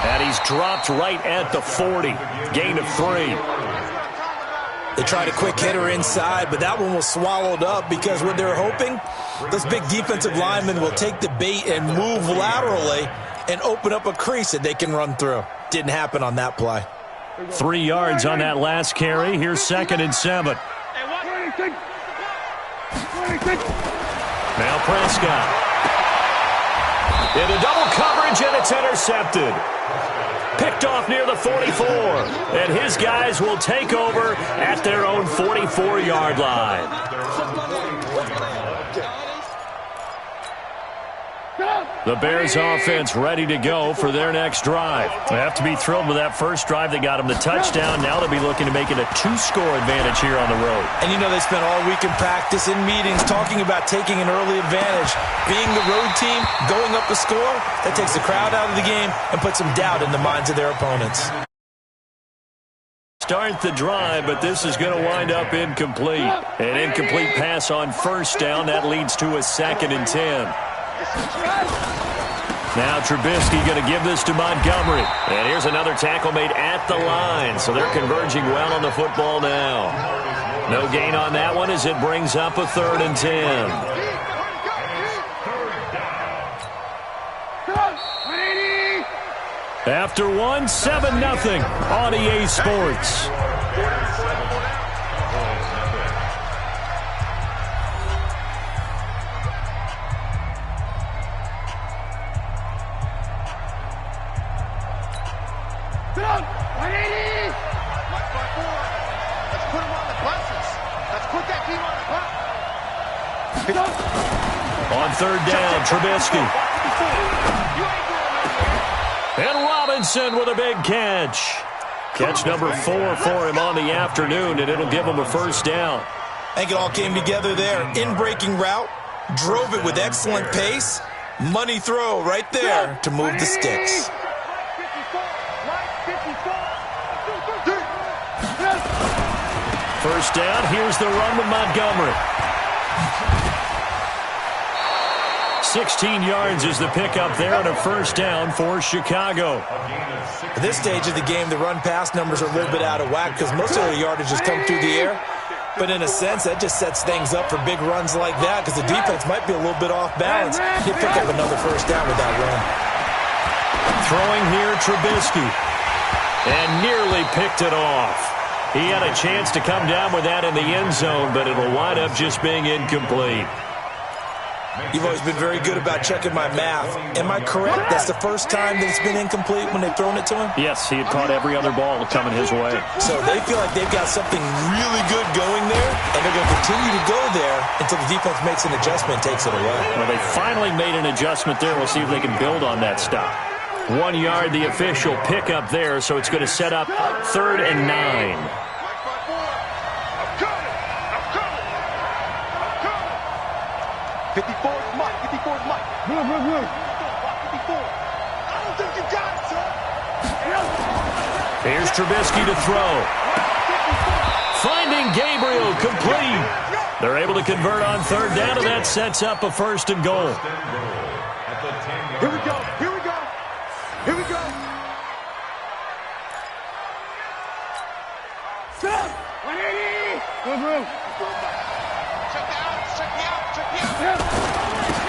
And he's dropped right at the 40. Gain of 3. They tried a quick hitter inside, but that one was swallowed up because what they're hoping, those big defensive linemen will take the bait and move laterally and open up a crease that they can run through. Didn't happen on that play. 3 yards on that last carry. Here's 2nd and 7. Now Prescott. Into double coverage, and it's intercepted. Picked off near the 44. And his guys will take over at their own 44-yard line. The Bears offense ready to go for their next drive. They have to be thrilled with that first drive. They got them the touchdown. Now they'll be looking to make it a 2-score advantage here on the road. And you know they spent all week in practice, in meetings, talking about taking an early advantage. Being the road team, going up a score, that takes the crowd out of the game and puts some doubt in the minds of their opponents. Start the drive, but this is going to wind up incomplete. An incomplete pass on first down. That leads to a 2nd and 10. Now Trubisky going to give this to Montgomery. And here's another tackle made at the line. So they're converging well on the football now. No gain on that one as it brings up a 3rd and 10. After one, 7-0 on EA Sports. On 3rd down, Trubisky. And Robinson with a big catch. Catch number 4 for him on the afternoon, and it'll give him a 1st down. I think it all came together there. In-breaking route, drove it with excellent pace. Money throw right there to move the sticks. First down, here's the run with Montgomery. 16 yards is the pickup there on a 1st down for Chicago. At this stage of the game, the run-pass numbers are a little bit out of whack because most of their yardage has come through the air. But in a sense, that just sets things up for big runs like that because the defense might be a little bit off balance. They pick up another 1st down with that run. Throwing here, Trubisky. And nearly picked it off. He had a chance to come down with that in the end zone, but it'll wind up just being incomplete. You've always been very good about checking my math. Am I correct? That's the first time that it's been incomplete when they've thrown it to him? Yes, he had caught every other ball coming his way. So they feel like they've got something really good going there, and they're going to continue to go there until the defense makes an adjustment and takes it away. Well, they finally made an adjustment there. We'll see if they can build on that stop. 1 yard, the official pickup there, so it's going to set up 3rd and 9. Here's Trubisky to throw. Finding Gabriel, complete. They're able to convert on 3rd down, and that sets up a 1st and goal. Here we go. Here we go. Here we go. Stop. 180. Check out.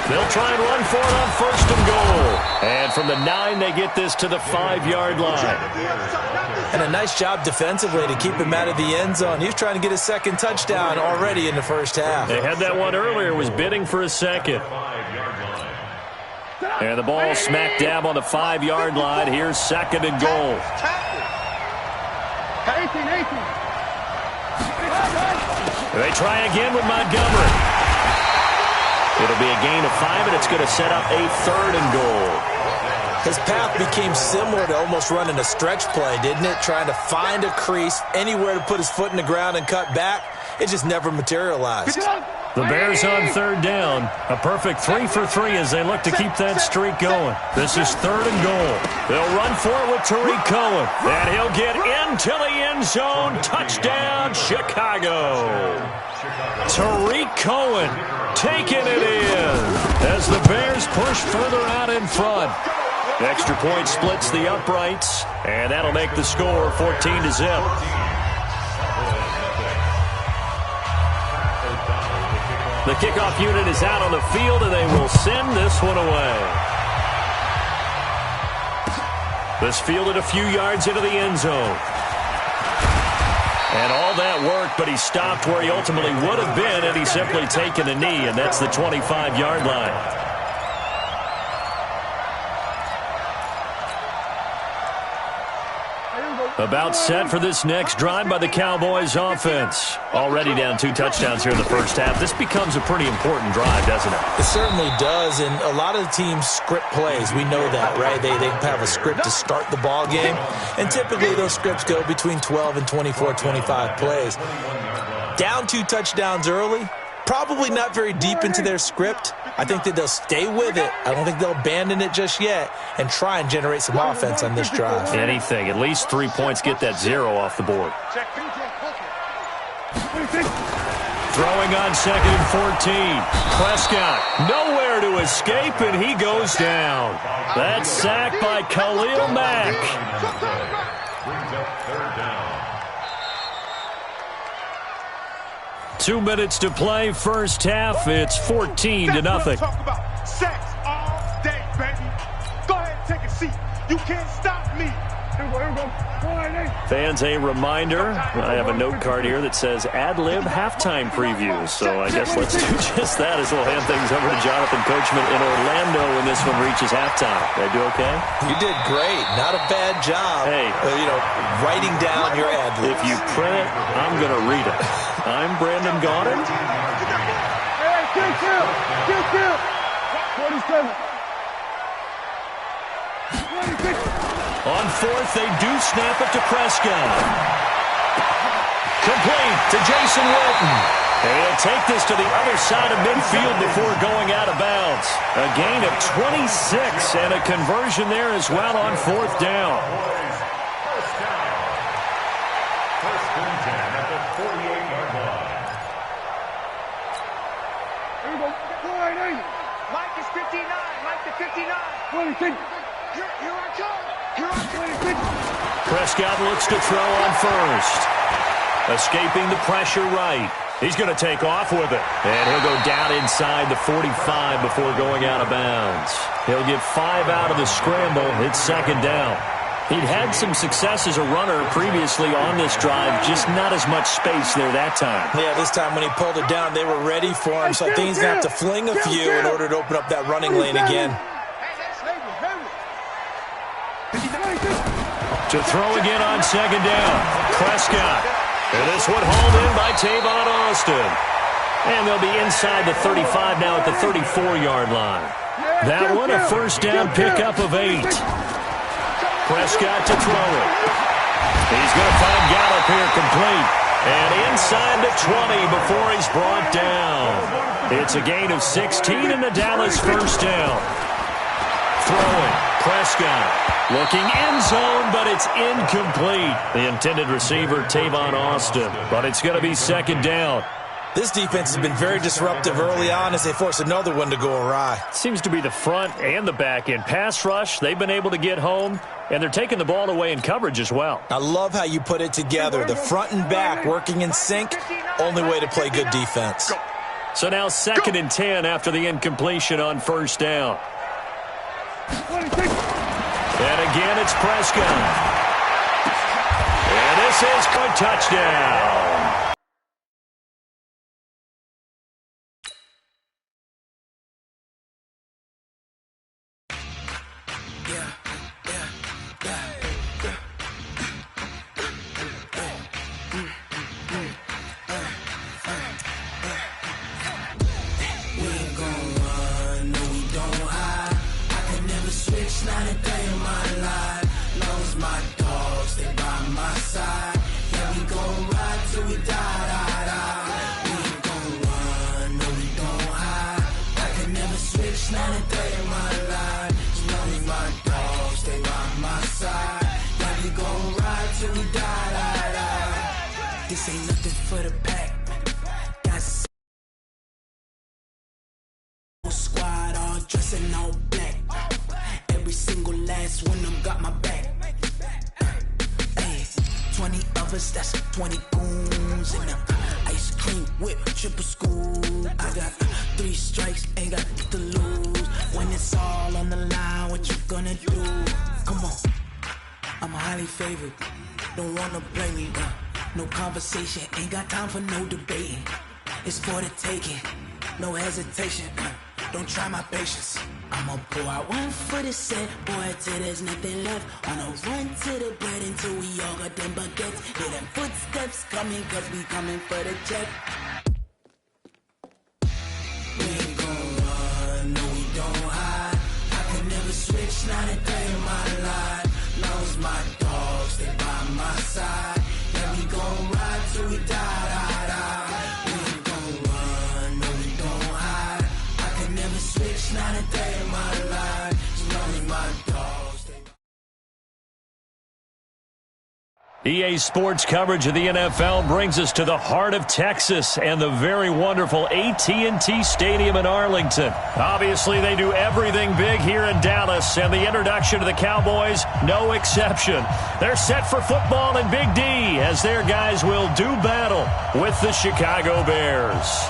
They'll try and run for it on 1st and goal. And from the 9, they get this to the 5-yard line. And a nice job defensively to keep him out of the end zone. He was trying to get his 2nd touchdown already in the 1st half. They had that one earlier, was bidding for a 2nd. And the ball smack dab on the 5-yard line. Here's 2nd and goal. 18. They try again with Montgomery. It'll be a gain of 5, and it's going to set up a 3rd and goal. His path became similar to almost running a stretch play, didn't it? Trying to find a crease, anywhere to put his foot in the ground and cut back. It just never materialized. The Bears on 3rd down. A perfect 3 for 3 as they look to keep that streak going. This is 3rd and goal. They'll run for it with Tariq Cohen. And he'll get into the end zone. Touchdown, Chicago. Tariq Cohen taking it in as the Bears push further out in front. Extra point splits the uprights, and that'll make the score 14-0. The kickoff unit is out on the field, and they will send this one away. This fielded a few yards into the end zone. And all that worked, but he stopped where he ultimately would have been had he simply taken a knee, and that's the 25-yard line. About set for this next drive by the Cowboys offense. Already down 2 touchdowns here in the first half. This becomes a pretty important drive, doesn't it? It certainly does, and a lot of the teams script plays. We know that, right? They have a script to start the ball game, and typically those scripts go between 12 and 24, 25 plays. Down 2 touchdowns early, probably not very deep into their script. I think that they'll stay with it. I don't think they'll abandon it just yet and try and generate some offense on this drive. Anything. At least 3 points. Get that 0 off the board. Throwing on 2nd and 14. Prescott nowhere to escape, and he goes down. That's sacked by Khalil Mack. Brings up 3rd down. 2 minutes to play, first half. It's 14-0. Talk about sex all day, baby. Go ahead and take a seat. You can't stop me. Here we go. Fans, a reminder, I have a note card here that says ad-lib halftime preview. So I guess let's do just that as we'll hand things over to Jonathan Coachman in Orlando when this one reaches halftime. Did I do okay? You did great. Not a bad job. Hey. Writing down your ad-libs. If you print it, I'm going to read it. I'm Brandon Gaudin. Hey, kill. 47. On 4th, they do snap it to Prescott. Complete to Jason Witten. And he'll take this to the other side of midfield before going out of bounds. A gain of 26 and a conversion there as well on 4th down. First and 10 at the 48-yard line. Here we go. Mike is 59. Mike to 59. 26. Here I come. Prescott looks to throw on 1st. Escaping the pressure right. He's going to take off with it. And he'll go down inside the 45 before going out of bounds. He'll get 5 out of the scramble. It's 2nd down. He'd had some success as a runner previously on this drive, just not as much space there that time. Yeah, this time when he pulled it down, they were ready for him, so I think he's going to have to fling a few in order to open up that running lane again. To throw again on 2nd down. Prescott. And this one hauled in by Tavon Austin. And they'll be inside the 35 now at the 34-yard line. That one a 1st down pickup of 8. Prescott to throw it. He's going to find Gallup here complete. And inside the 20 before he's brought down. It's a gain of 16 in the Dallas 1st down. Throwing. Prescott. Looking end zone, but it's incomplete. The intended receiver, Tavon Austin. But it's going to be 2nd down. This defense has been very disruptive early on as they force another one to go awry. Seems to be the front and the back end. Pass rush, they've been able to get home, and they're taking the ball away in coverage as well. I love how you put it together. The front and back working in sync, only way to play good defense. So now 2nd and 10 after the incompletion on 1st down. And again, it's Prescott. And this is a touchdown. This ain't nothing for the pack. Got squad all dressing all black. Every single lovers, that's 20 goons in them. Ice cream whip, triple scoop. I got 3 strikes, ain't got to lose. When it's all on the line, what you gonna do? Come on, I'm highly favored. Don't wanna play me, no conversation, ain't got time for no debating. It's for the taking, no hesitation. Don't try my patience. I'ma pour out one for the set, boy, till there's nothing left. On a run to the bread until we all got them baguettes. Hear them footsteps coming, cause we coming for the check. We ain't gon' run, no we don't hide. I could never switch, not a day in my life. Long as my dogs stay by my side. Yeah, we gon' ride till we die, die, die. We ain't gon' run, no we don't hide. I could never switch, not a day in my life. As long as my dogs stay by. EA Sports coverage of the NFL brings us to the heart of Texas and the very wonderful AT&T Stadium in Arlington. Obviously, they do everything big here in Dallas, and the introduction to the Cowboys, no exception. They're set for football in Big D as their guys will do battle with the Chicago Bears.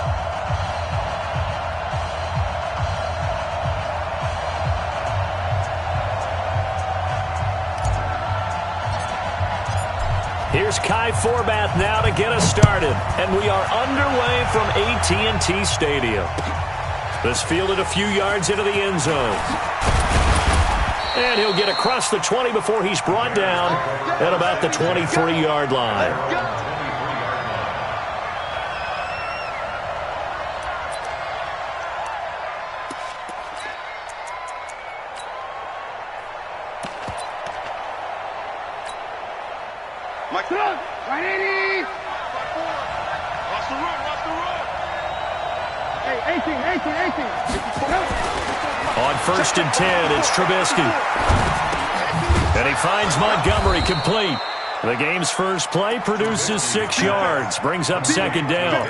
Here's Kai Forbath now to get us started, and we are underway from AT&T Stadium. This fielded a few yards into the end zone. And he'll get across the 20 before he's brought down at about the 23-yard line. Mike, right in it. Watch the run, watch the run. Hey, 18. On 1st and 10, it's Trubisky. And he finds Montgomery complete. The game's first play produces 6 yards, brings up 2nd down.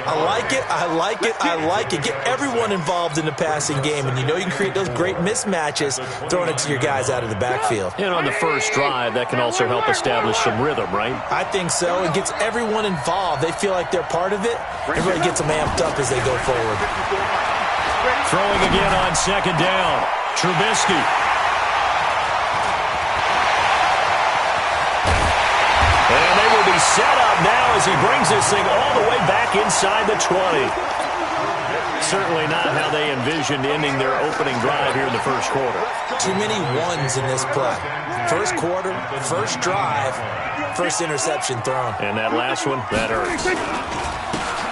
I like it, I like it, I like it. Get everyone involved in the passing game, and you know you can create those great mismatches throwing it to your guys out of the backfield. And on the first drive, that can also help establish some rhythm, right? I think so. It gets everyone involved. They feel like they're part of it. It really gets them amped up as they go forward. Throwing again on 2nd down. Trubisky. And they will be set up now as he brings this thing all the way back inside the 20. Certainly not how they envisioned ending their opening drive here in the first quarter. Too many ones in this play. First quarter, first drive, first interception thrown. And that last one, that hurts.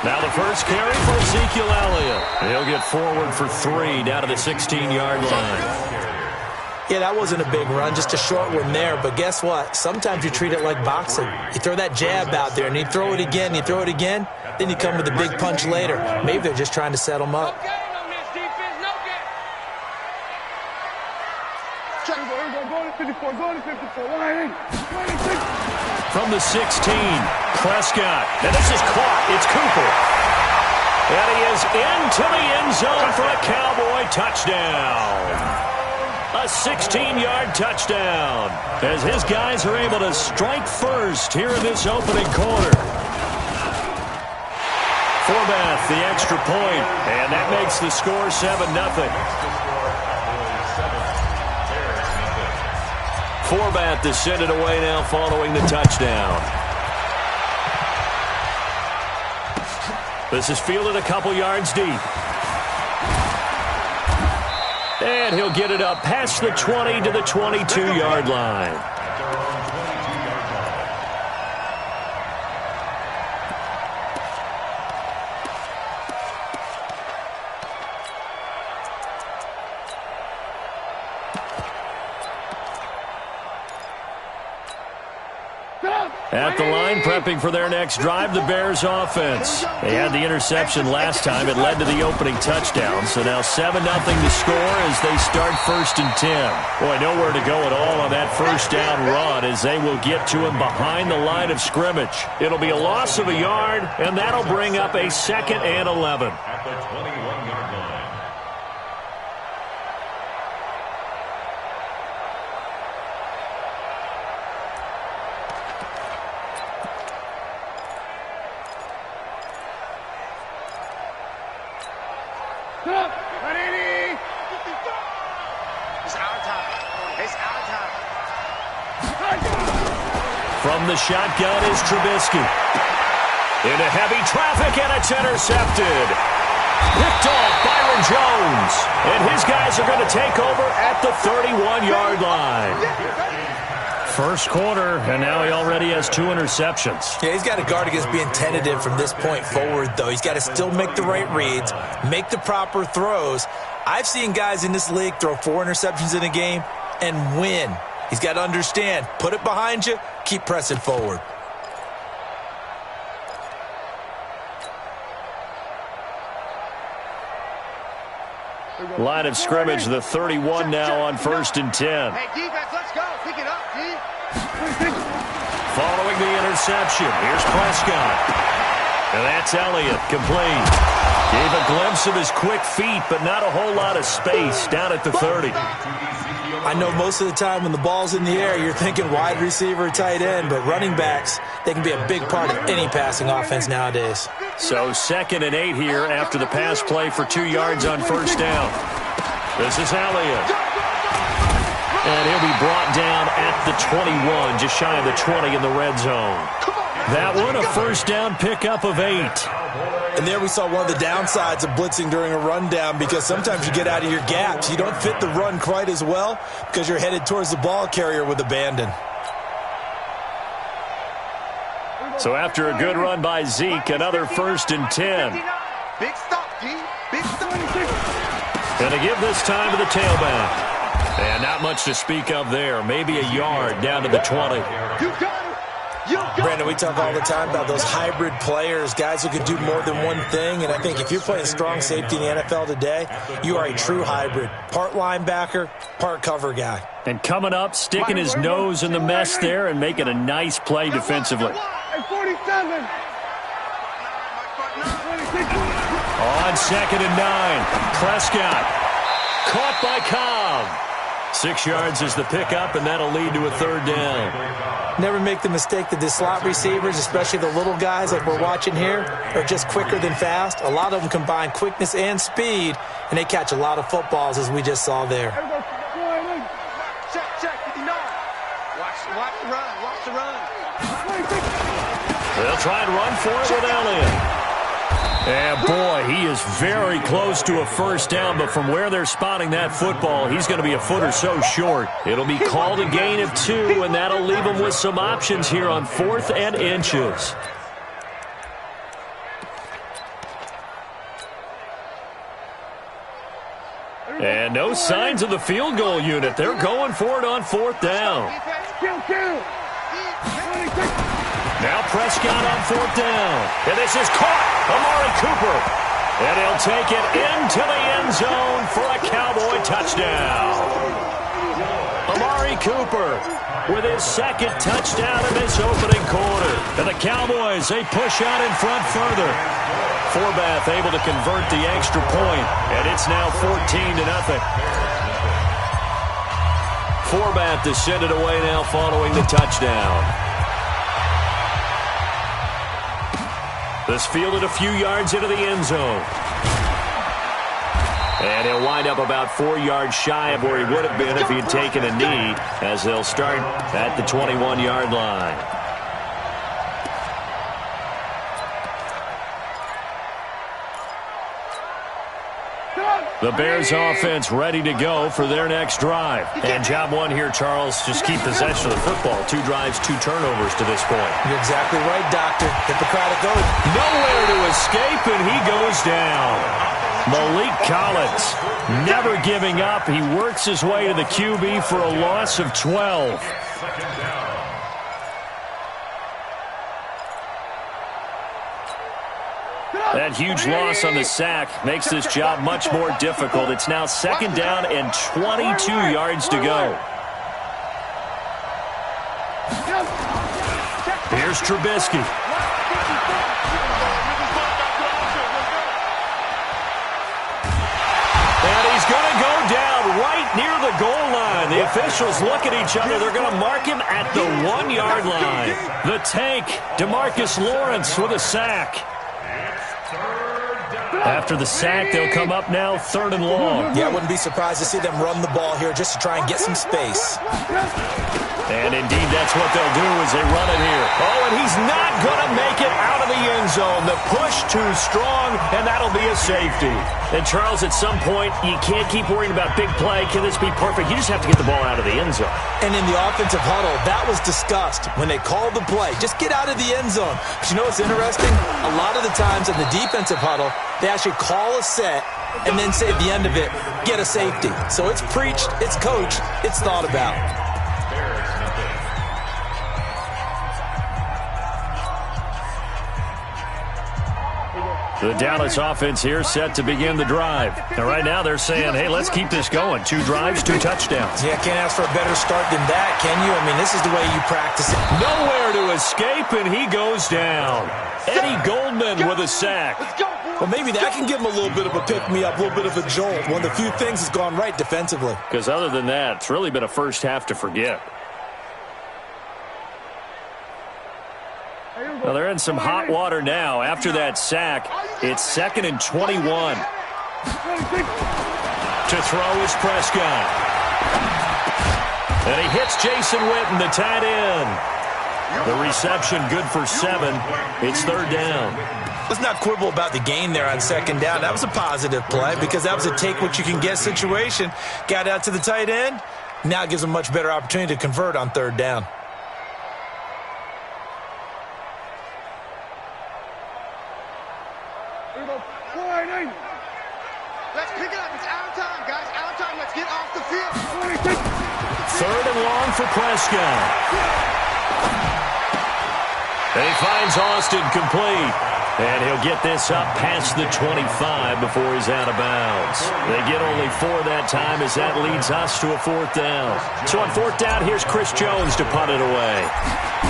Now the first carry for Ezekiel Elliott. He'll get forward for 3 down to the 16-yard line. Yeah, that wasn't a big run, just a short one there. But guess what? Sometimes you treat it like boxing. You throw that jab out there, and you throw it again, you throw it again, then you come with a big punch later. Maybe they're just trying to set them up. From the 16, Prescott. And this is caught. It's Cooper. And he is into the end zone for a Cowboy touchdown. A 16-yard touchdown as his guys are able to strike first here in this opening quarter. Forbath, the extra point, and that makes the score 7-0. Forbath to send it away now following the touchdown. This is fielded a couple yards deep. And he'll get it up past the 20 to the 22-yard line. At the line, prepping for their next drive, the Bears offense. They had the interception last time. It led to the opening touchdown. So now 7-0 to score as they start 1st and 10. Boy, nowhere to go at all on that first down run as they will get to him behind the line of scrimmage. It'll be a loss of a yard, and that'll bring up a 2nd and 11. At the 21-yard line. From the shotgun is Trubisky. Into heavy traffic, and it's intercepted. Picked off Byron Jones. And his guys are going to take over at the 31-yard line. First quarter, and now he already has 2 interceptions. Yeah, he's got to guard against being tentative from this point forward, though. He's got to still make the right reads, make the proper throws. I've seen guys in this league throw 4 interceptions in a game and win. He's got to understand, put it behind you, keep pressing forward. Line of scrimmage, the 31 now on 1st and 10. Hey, defense, let's go. Pick it up, D. Following the interception, here's Prescott. And that's Elliott, complete. Gave a glimpse of his quick feet, but not a whole lot of space down at the 30. I know most of the time when the ball's in the air, you're thinking wide receiver, tight end, but running backs, they can be a big part of any passing offense nowadays. So 2nd and 8 here after the pass play for 2 yards on 1st down. This is Elliott. And he'll be brought down at the 21, just shy of the 20 in the red zone. That one, a 1st down pickup of 8. And there we saw one of the downsides of blitzing during a rundown, because sometimes you get out of your gaps. You don't fit the run quite as well because you're headed towards the ball carrier with abandon. So after a good run by Zeke, another 1st and 10. Big stop, D. Big stop. Going to give this time to the tailback. And not much to speak of there. Maybe a yard down to the 20. You got it. You got it. Brandon, we talk all the time about those hybrid players, guys who can do more than one thing. And I think if you're playing strong safety in the NFL today, you are a true hybrid. Part linebacker, part cover guy. And coming up, sticking his nose in the mess there and making a nice play defensively. 47. On 2nd and 9, Prescott caught by Cobb. 6 yards is the pickup, and that'll lead to a 3rd down. Never make the mistake that the slot receivers, especially the little guys like we're watching here, are just quicker than fast. A lot of them combine quickness and speed, and they catch a lot of footballs, as we just saw there. Check, 59. Watch the run. Watch the run. They'll try and run for it with Elliott. And boy, he is very close to a 1st down, but from where they're spotting that football, he's going to be a foot or so short. It'll be called a gain of 2, and that'll leave him with some options here on 4th and inches. And no signs of the field goal unit. They're going for it on 4th down. Now Prescott on 4th down. And this is caught. Amari Cooper. And he'll take it into the end zone for a Cowboy touchdown. Amari Cooper with his 2nd touchdown in this opening quarter. And the Cowboys, they push out in front further. Forbath able to convert the extra point, and it's now 14-0. Forbath to send it away now following the touchdown. This fielded a few yards into the end zone. And he'll wind up about 4 yards shy of where he would have been if he had taken a knee, as they'll start at the 21-yard line. The Bears offense ready to go for their next drive. And job 1 here, Charles, just keep possession of the football. 2 drives, 2 turnovers to this point. You're exactly right, Doctor. Hippocratic oath. Nowhere to escape, and he goes down. Malik Collins never giving up. He works his way to the QB for a loss of 12. That huge loss on the sack makes this job much more difficult. It's now 2nd down and 22 yards to go. Here's Trubisky. And he's going to go down right near the goal line. The officials look at each other. They're going to mark him at the 1-yard line. The tank, DeMarcus Lawrence with a sack. After the sack, they'll come up now 3rd and long. Yeah, I wouldn't be surprised to see them run the ball here just to try and get some space. And indeed, that's what they'll do as they run it here. Oh, and he's not going to make it out of the end zone. The push too strong, and that'll be a safety. And, Charles, at some point, you can't keep worrying about big play. Can this be perfect? You just have to get the ball out of the end zone. And in the offensive huddle, that was discussed when they called the play. Just get out of the end zone. But you know what's interesting? A lot of the times in the defensive huddle, they actually call a set and then say at the end of it, get a safety. So it's preached, it's coached, it's thought about. The Dallas offense here set to begin the drive. And right now they're saying, hey, let's keep this going. 2 drives, 2 touchdowns. Yeah, can't ask for a better start than that, can you? I mean, this is the way you practice it. Nowhere to escape, and he goes down. Eddie Goldman with a sack. Well, maybe that can give him a little bit of a pick-me-up, a little bit of a jolt. One of the few things that's gone right defensively. Because other than that, it's really been a first half to forget. Well, they're in some hot water now. After that sack, it's 2nd and 21. To throw is Prescott. And he hits Jason Witten, the tight end. The reception good for 7. It's 3rd down. Let's not quibble about the gain there on 2nd down. That was a positive play because that was a take-what-you-can-get situation. Got out to the tight end. Now it gives them a much better opportunity to convert on 3rd down. Let's pick it up. It's out of time, guys. Out of time. Let's get off the field. 3rd and long for Prescott. And he finds Austin complete. And he'll get this up past the 25 before he's out of bounds. They get only 4 that time as that leads us to a 4th down. So on 4th down, here's Chris Jones to punt it away.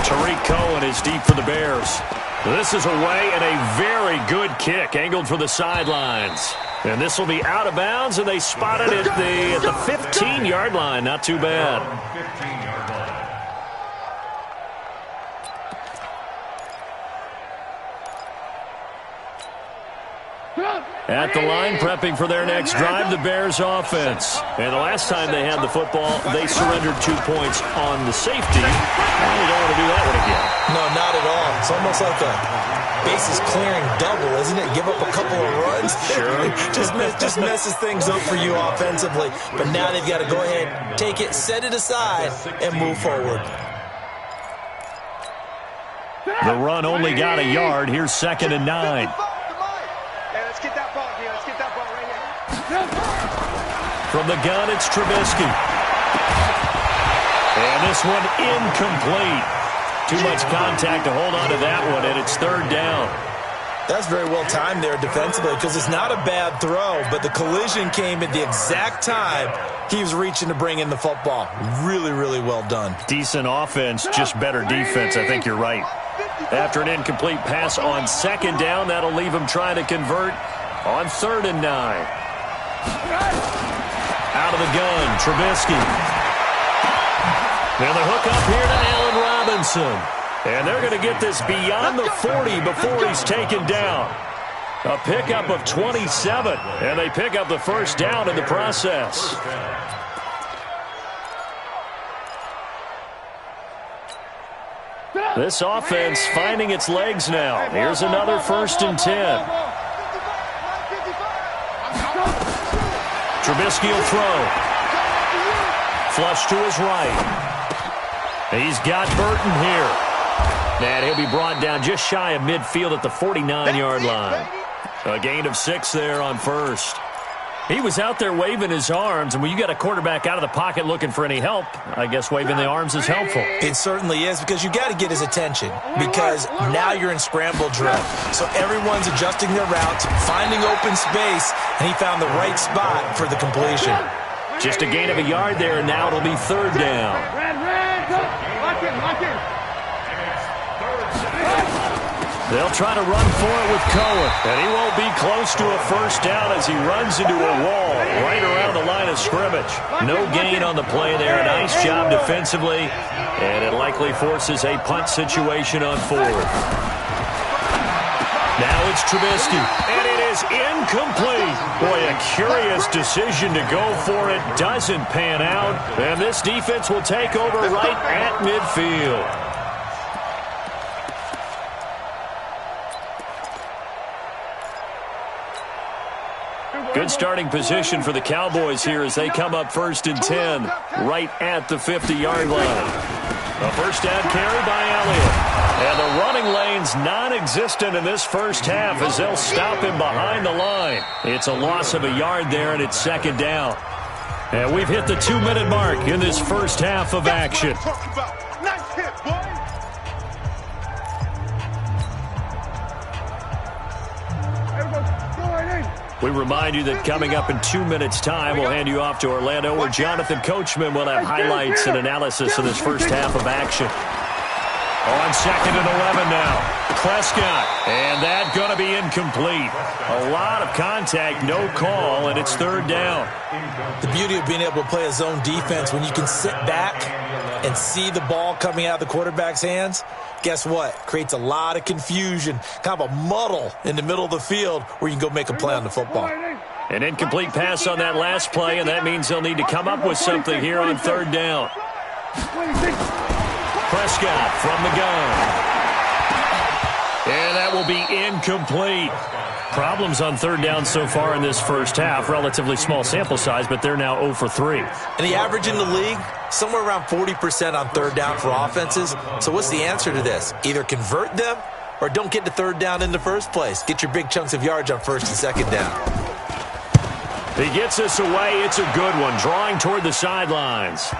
Tariq Cohen is deep for the Bears. This is away and a very good kick angled for the sidelines. And this will be out of bounds, and they spot it at the 15-yard line. Not too bad. 15-yard line. At the line, prepping for their next drive, the Bears offense. And the last time they had the football, they surrendered 2 points on the safety. Well, you don't want to do that one again. No, not at all. It's almost like a bases clearing double, isn't it? Give up a couple of runs. Sure. just messes things up for you offensively. But now they've got to go ahead, take it, set it aside, and move forward. The run only got a yard. Here's 2nd and 9. Let's get that ball here. Let's get that ball right here. From the gun, it's Trubisky. And this one incomplete. Too much contact to hold on to that one, and it's 3rd down. That's very well timed there defensively because it's not a bad throw, but the collision came at the exact time he was reaching to bring in the football. Really, really well done. Decent offense, just better defense. I think you're right. After an incomplete pass on 2nd down, that'll leave him trying to convert on 3rd and 9. Out of the gun, Trubisky. Now the hook up here to Allen Robinson. And they're going to get this beyond the 40 before he's taken down. A pickup of 27, and they pick up the 1st down in the process. This offense finding its legs now. Here's another 1st and 10. Trubisky will throw. Flush to his right. He's got Burton here. And he'll be brought down just shy of midfield at the 49-yard line. A gain of 6 there on 1st. He was out there waving his arms, and when you got a quarterback out of the pocket looking for any help, I guess waving the arms is helpful. It certainly is because you got to get his attention because now you're in scramble drill. So everyone's adjusting their routes, finding open space, and he found the right spot for the completion. Just a gain of a yard there, and now it'll be 3rd down. They'll try to run for it with Cohen, and he won't be close to a 1st down as he runs into a wall right around the line of scrimmage. No gain on the play there. A nice job defensively, and it likely forces a punt situation on 4th. Now it's Trubisky, and it is is incomplete. Boy, a curious decision to go for it. Doesn't pan out. And this defense will take over right at midfield. Good starting position for the Cowboys here as they come up 1st and 10 right at the 50-yard line. A first down carry by Elliott. And the running lane's non-existent in this first half as they'll stop him behind the line. It's a loss of a yard there, and it's 2nd down. And we've hit the 2-minute mark in this first half of action. Nice hit, boy. We remind you that coming up in 2 minutes' time, we'll hand you off to Orlando, where Jonathan Coachman will have highlights and analysis of this first half of action. On 2nd and 11 now. Prescott, and that going to be incomplete. A lot of contact, no call, and it's 3rd down. The beauty of being able to play a zone defense when you can sit back and see the ball coming out of the quarterback's hands, guess what? Creates a lot of confusion, kind of a muddle in the middle of the field where you can go make a play on the football. An incomplete pass on that last play, and that means they'll need to come up with something here on 3rd down. Prescott from the gun. And that will be incomplete. Problems on 3rd down so far in this first half. Relatively small sample size, but they're now 0 for 3. And the average in the league, somewhere around 40% on 3rd down for offenses. So what's the answer to this? Either convert them or don't get to 3rd down in the first place. Get your big chunks of yards on 1st and 2nd down. He gets this away. It's a good one. Drawing toward the sidelines.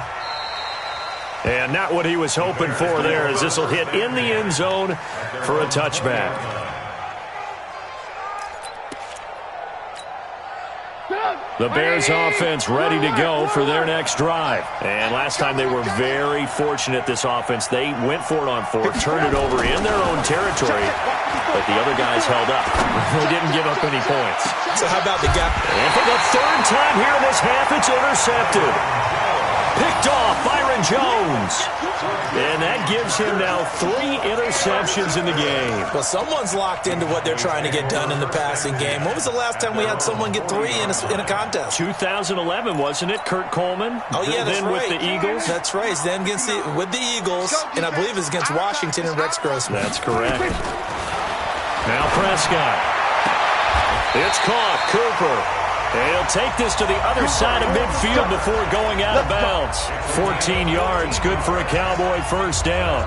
And not what he was hoping for there, as this will hit in the end zone for a touchback. The Bears offense ready to go for their next drive. And last time they were very fortunate, this offense. They went for it on 4th, turned it over in their own territory, but the other guys held up. They didn't give up any points. So how about the gap? And for the 3rd time here in this half, it's intercepted. Picked off Byron Jones. And that gives him now 3 interceptions in the game. Well, someone's locked into what they're trying to get done in the passing game. When was the last time we had someone get 3 in a contest? 2011, wasn't it? Kurt Coleman? Oh, yeah, that's then right. with the Eagles? That's right. Then with the Eagles, and I believe it's against Washington and Rex Grossman. That's correct. Now Prescott. It's caught. Cooper. And he'll take this to the other side of midfield before going out of bounds. 14 yards, good for a Cowboy first down.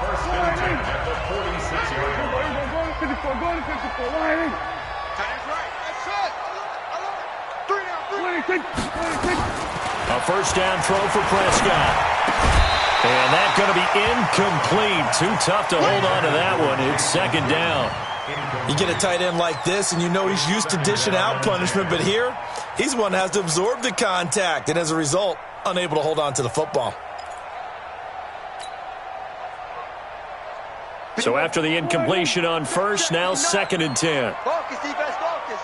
First and 10 at the 46-yard line. A first down throw for Prescott. And that's going to be incomplete. Too tough to hold on to that one. It's 2nd down. You get a tight end like this, and you know he's used to dishing out punishment, but here, he's one that has to absorb the contact, and as a result, unable to hold on to the football. So after the incompletion on 1st, now 2nd and 10. Focus, defense, focus.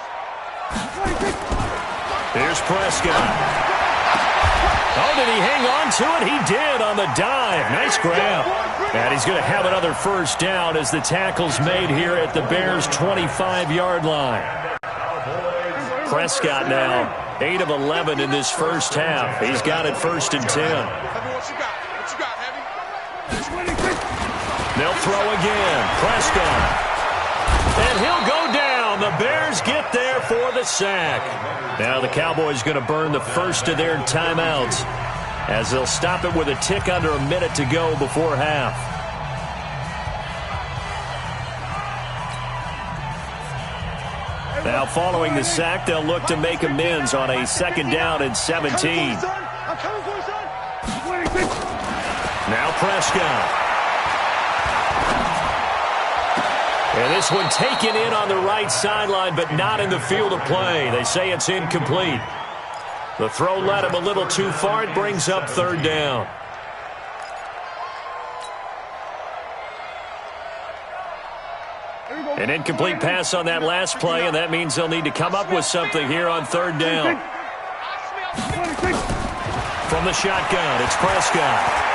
Here's Prescott. Oh, did he hang on to it? He did on the dive. Nice grab. And he's going to have another first down as the tackle's made here at the Bears' 25-yard line. Prescott now 8 of 11 in this first half. He's got it 1st and 10. They'll throw again. Prescott. And he'll go down. The Bears get there for the sack. Now the Cowboys going to burn the first of their timeouts as they'll stop it with a tick under a minute to go before half. Now following the sack, they'll look to make amends on a 2nd down and 17. Now Prescott. And this one taken in on the right sideline, but not in the field of play. They say it's incomplete. The throw led him a little too far. It brings up 3rd down. An incomplete pass on that last play, and that means they'll need to come up with something here on 3rd down. From the shotgun, it's Prescott.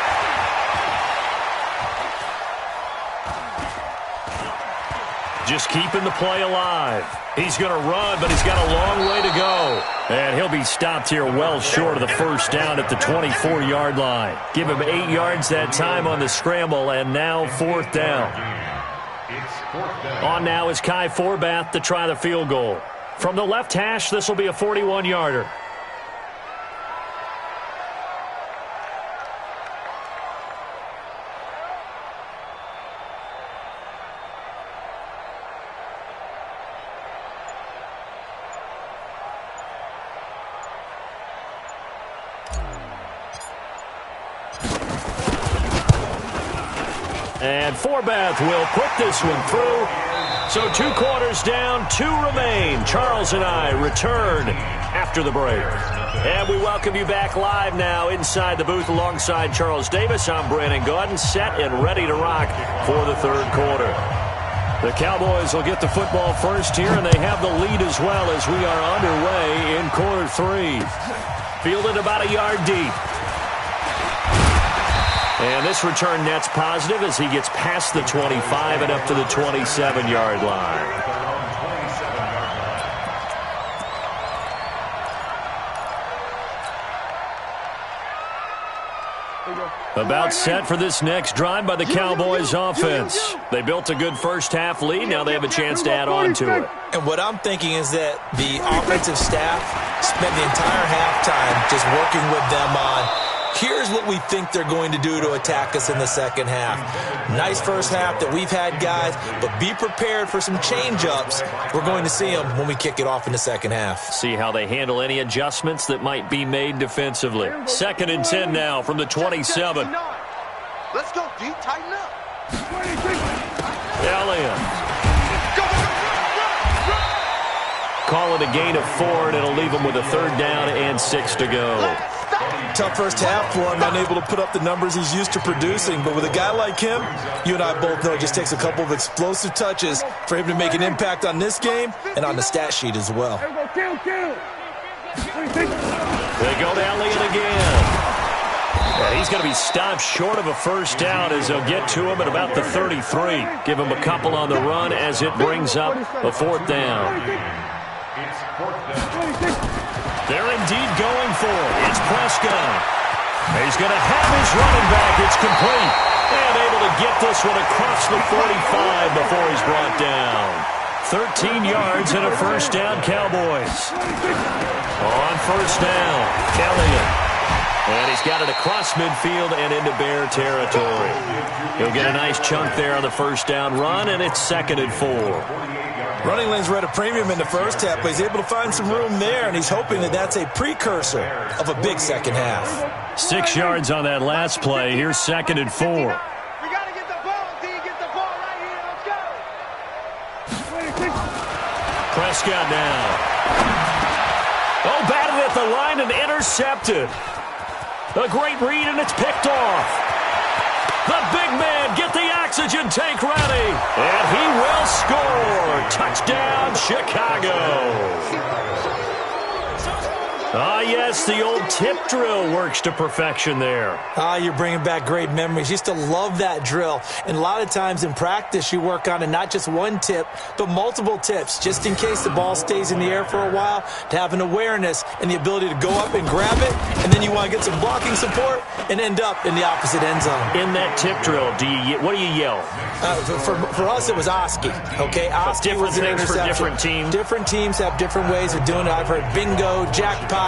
just keeping the play alive. He's going to run, but he's got a long way to go. And he'll be stopped here well short of the first down at the 24-yard line. Give him 8 yards that time on the scramble, and now 4th down. On now is Kai Forbath to try the field goal. From the left hash, this will be a 41-yarder. And Forbath will put this one through. So 2 quarters down, 2 remain. Charles and I return after the break. And we welcome you back live now inside the booth alongside Charles Davis. I'm Brandon Gaudin, set and ready to rock for the 3rd quarter. The Cowboys will get the football first here, and they have the lead as well as we are underway in quarter 3. Fielded about a yard deep. And this return net's positive as he gets past the 25 and up to the 27-yard line. About set for this next drive by the Cowboys offense. They built a good first-half lead. Now they have a chance to add on to it. And what I'm thinking is that the offensive staff spent the entire halftime just working with them on, here's what we think they're going to do to attack us in the second half. Nice first half that we've had, guys, but be prepared for some change-ups. We're going to see them when we kick it off in the second half. See how they handle any adjustments that might be made defensively. 2nd and 10 now from the 27. Let's go, D. Tighten up. Elliott. Call it a gain of 4, and it'll leave them with a 3rd down and 6 to go. Tough first half for him, unable to put up the numbers he's used to producing. But with a guy like him, you and I both know it just takes a couple of explosive touches for him to make an impact on this game and on the stat sheet as well. They go to Elliott again. And he's going to be stopped short of a first down as they'll get to him at about the 33. Give him a couple on the run as it brings up a 4th down. They're indeed going for it. It's Prescott. He's going to have his running back. It's complete. And able to get this one across the 45 before he's brought down. 13 yards and a first down, Cowboys. On first down, Elliott. And he's got it across midfield and into Bear territory. He'll get a nice chunk there on the first down run, and it's 2nd and 4. Running lanes were at a premium in the first half, but he's able to find some room there, and he's hoping that that's a precursor of a big second half. 6 yards on that last play. Here's 2nd and 4. We got to get the ball, D. Get the ball right here. Let's go. Prescott now. Oh, batted at the line and intercepted. A great read, and it's picked off. The big man, get the oxygen tank ready. And he will score. Touchdown, Chicago. Ah, yes, the old tip drill works to perfection there. Ah, you're bringing back great memories. Used to love that drill. And a lot of times in practice, you work on it, not just one tip, but multiple tips, just in case the ball stays in the air for a while, to have an awareness and the ability to go up and grab it, and then you want to get some blocking support and end up in the opposite end zone. In that tip drill, what do you yell? For us, it was Oski, okay? Oski different was an things for interception. different teams. Different teams have different ways of doing it. I've heard bingo, jackpot.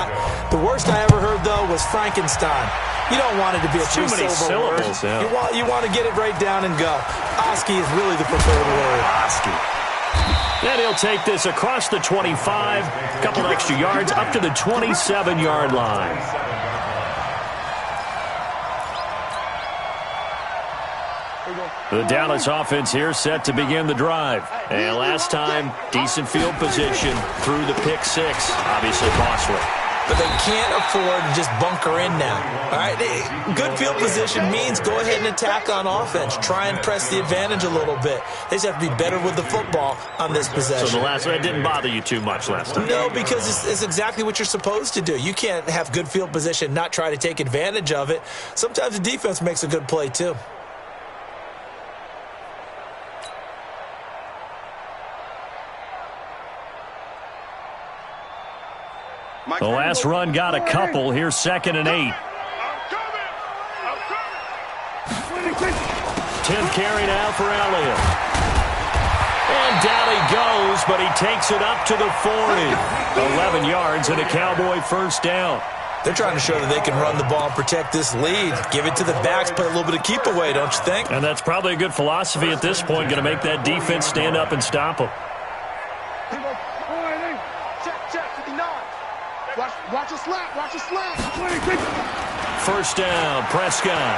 The worst I ever heard, though, was Frankenstein. You don't want it to be a too many syllables. Yeah. You want to get it right down and go. Oski is really the preferred word. Oski. And he'll take this across the 25, a couple extra yards up to the 27-yard line. The Dallas offense here set to begin the drive. And last time, decent field position through the pick 6. Obviously costly. But they can't afford to just bunker in now. All right, good field position means go ahead and attack on offense. Try and press the advantage a little bit. They just have to be better with the football on this possession. So the last one didn't bother you too much last time? No, because it's exactly what you're supposed to do. You can't have good field position, not try to take advantage of it. Sometimes the defense makes a good play too. The last run got a couple. Here's 2nd and 8. I'm coming. 10th carry now for Elliott. And down he goes, but he takes it up to the 40. 11 yards and a Cowboy first down. They're trying to show that they can run the ball and protect this lead. Give it to the backs, play a little bit of keep away, don't you think? And that's probably a good philosophy at this point, going to make that defense stand up and stop them. Check, 59. Watch your slap. First down, Prescott.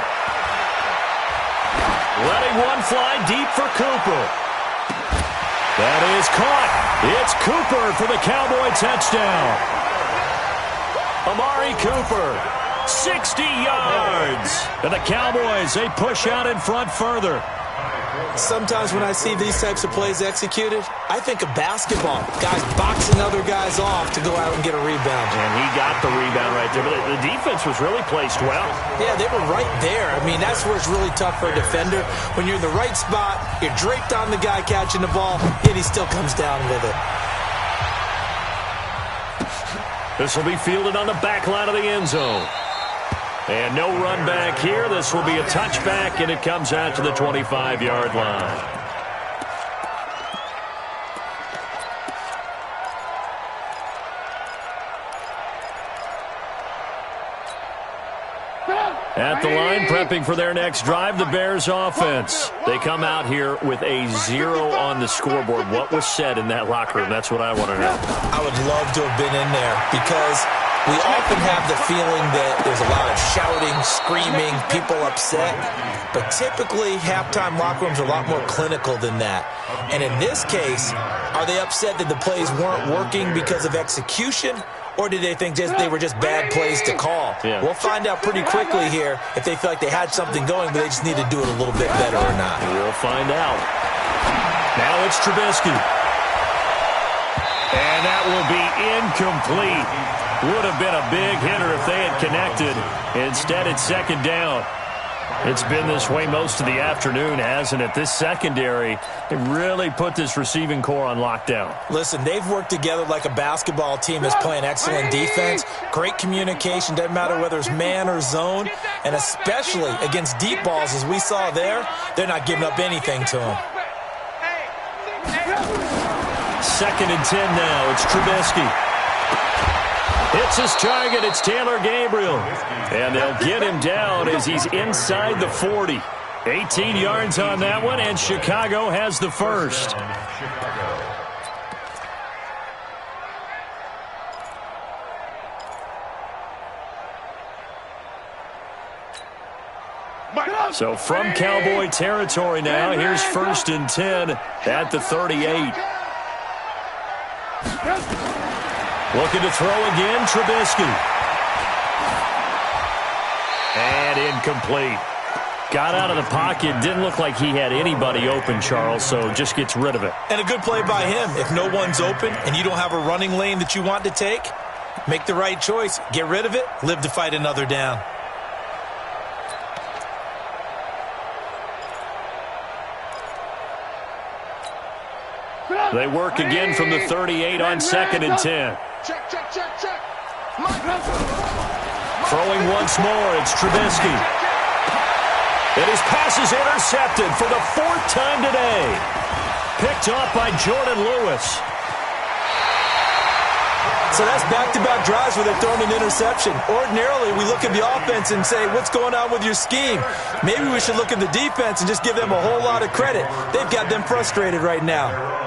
Letting one fly deep for Cooper. That is caught. It's Cooper for the Cowboy touchdown. Amari Cooper, 60 yards. And the Cowboys, they push out in front further. Sometimes when I see these types of plays executed, I think of basketball. Guys boxing other guys off to go out and get a rebound. And he got the rebound right there. But the defense was really placed well. Yeah, they were right there. I mean, that's where it's really tough for a defender. When you're in the right spot, you're draped on the guy catching the ball, and he still comes down with it. This will be fielded on the back line of the end zone. And no run back here. This will be a touchback, and it comes out to the 25-yard line. At the line, prepping for their next drive, the Bears offense. They come out here with a 0 on the scoreboard. What was said in that locker room? That's what I want to know. I would love to have been in there because we often have the feeling that there's a lot of shouting, screaming, people upset. But typically, halftime locker rooms are a lot more clinical than that. And in this case, are they upset that the plays weren't working because of execution? Or did they think they were just bad plays to call? Yeah. We'll find out pretty quickly here if they feel like they had something going, but they just need to do it a little bit better or not. We'll find out. Now it's Trubisky. And that will be incomplete. Would have been a big hitter if they had connected. Instead, it's 2nd down. It's been this way most of the afternoon, hasn't it? This secondary, they really put this receiving core on lockdown. Listen, they've worked together like a basketball team that's playing excellent defense. Great communication, doesn't matter whether it's man or zone. And especially against deep balls, as we saw there, they're not giving up anything to them. 2nd and 10 now. It's Trubisky. It's his target. It's Taylor Gabriel. And they'll get him down as he's inside the 40. 18 yards on that one, and Chicago has the first. So from Cowboy territory now, here's 1st and 10 at the 38. Looking to throw again, Trubisky. And incomplete. Got out of the pocket. Didn't look like he had anybody open, Charles, so just gets rid of it. And a good play by him. If no one's open and you don't have a running lane that you want to take, make the right choice. Get rid of it. Live to fight another down. They work again from the 38 on 2nd and 10. Check. Throwing once more, it's Trubisky. And his pass is intercepted for the 4th time today. Picked off by Jordan Lewis. So that's back-to-back drives where they're throwing an interception. Ordinarily, we look at the offense and say, what's going on with your scheme? Maybe we should look at the defense and just give them a whole lot of credit. They've got them frustrated right now.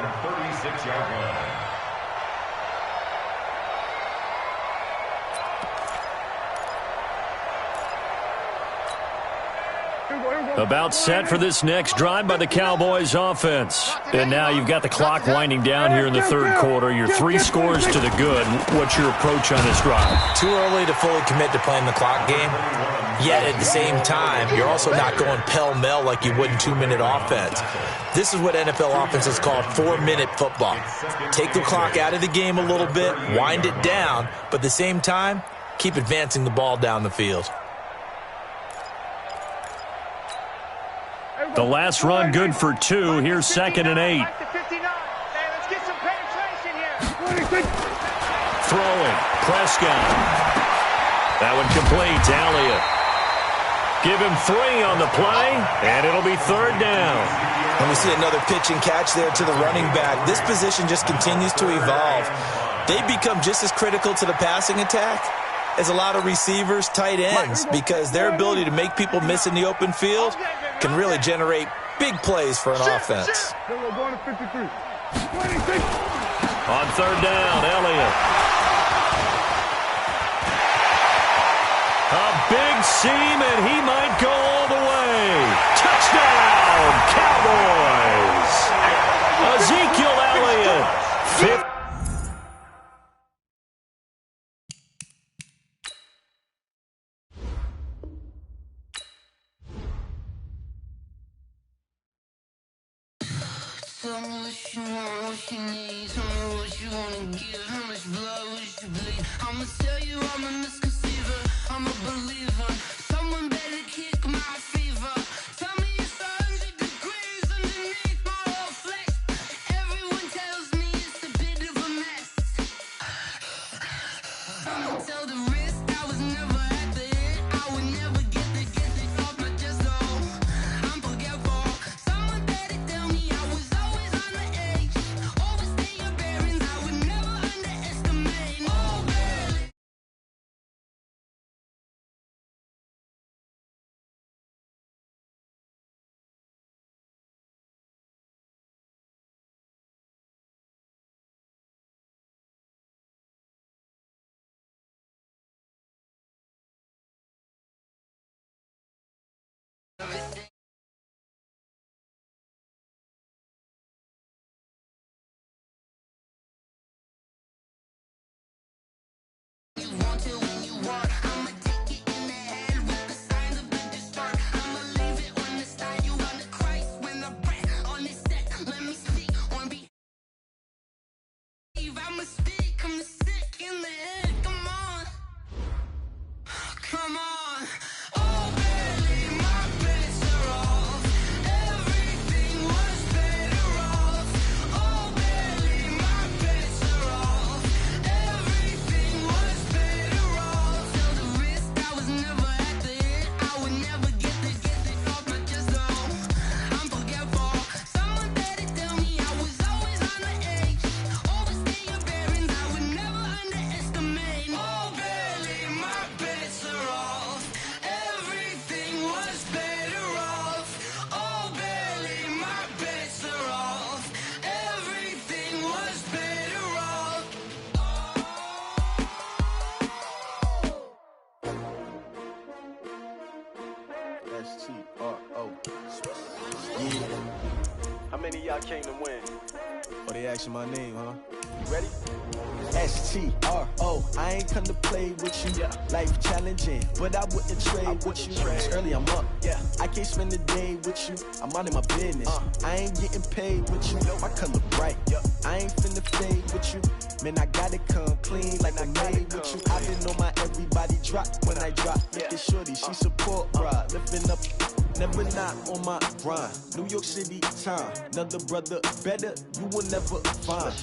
About set for this next drive by the Cowboys offense. And now you've got the clock winding down here in the 3rd quarter. You're 3 scores to the good. What's your approach on this drive? Too early to fully commit to playing the clock game. Yet at the same time, you're also not going pell-mell like you would in 2-minute offense. This is what NFL offenses call 4-minute football. Take the clock out of the game a little bit, wind it down, but at the same time, keep advancing the ball down the field. The last run good for 2. Here's 2nd and 8. throwing. Prescott. That one complete. Elliott. Give him 3 on the play, and it'll be 3rd down. And we see another pitch and catch there to the running back. This position just continues to evolve. They become just as critical to the passing attack as a lot of receivers, tight ends, because their ability to make people miss in the open field can really generate big plays for an offense. Going to 53. On 3rd down, Elliott. A big seam, and he might go all the way. Touchdown, Cowboys! Ezekiel Elliott. Tell me what you want, what you need. Tell me what you wanna give. How much blood would you bleed? I'ma tell you I'm a misconceiver. I'm a believer. Someone better kick my fever. Tell me it's 100 degrees underneath my whole flesh. Everyone tells me it's a bit of a mess. I'ma tell the risk I was never at the hit. I would never get it off my chest though. I'm forgetful. Someone better tell me I was always on the edge. Overstay your bearings. I would never underestimate. Oh, barely. You want it when you want. I'ma take it in the head with the signs of the distort. I'ma leave it on the side. You on the Christ when I breath on this set. Let me speak on behave. I'ma speak. I'm the sick in the head. Come on. Come on. Oh, barely my bets are off. Everything was better off. Oh, barely my bets are off. Everything was better off. Tell the risk I was never at the hit. I would never get it off my chest though. I'm forgetful. Someone better tell me I was always on the edge. Overstay your bearings. I would never underestimate. Oh, barely my bets are off. Everything was better off. Oh, barely my bets are off. Everything was better off. S-T-R-O. Yeah. How many of y'all came to win? Oh, they asking my name, huh? You ready? S-T-R-O. I ain't come to play with you. Life challenging, but I wouldn't trade with you. It's early, I'm up. Yeah. I can't spend the day with you. I'm out of my business. I ain't getting paid with you. My color bright. I ain't finna fade with you. Man, I gotta come clean like I'm made with you. I've been on my everybody drop when I drop. Look at shorty, she support ride. Lifting up, never not on my grind. New York City time. Another brother better, you will never find.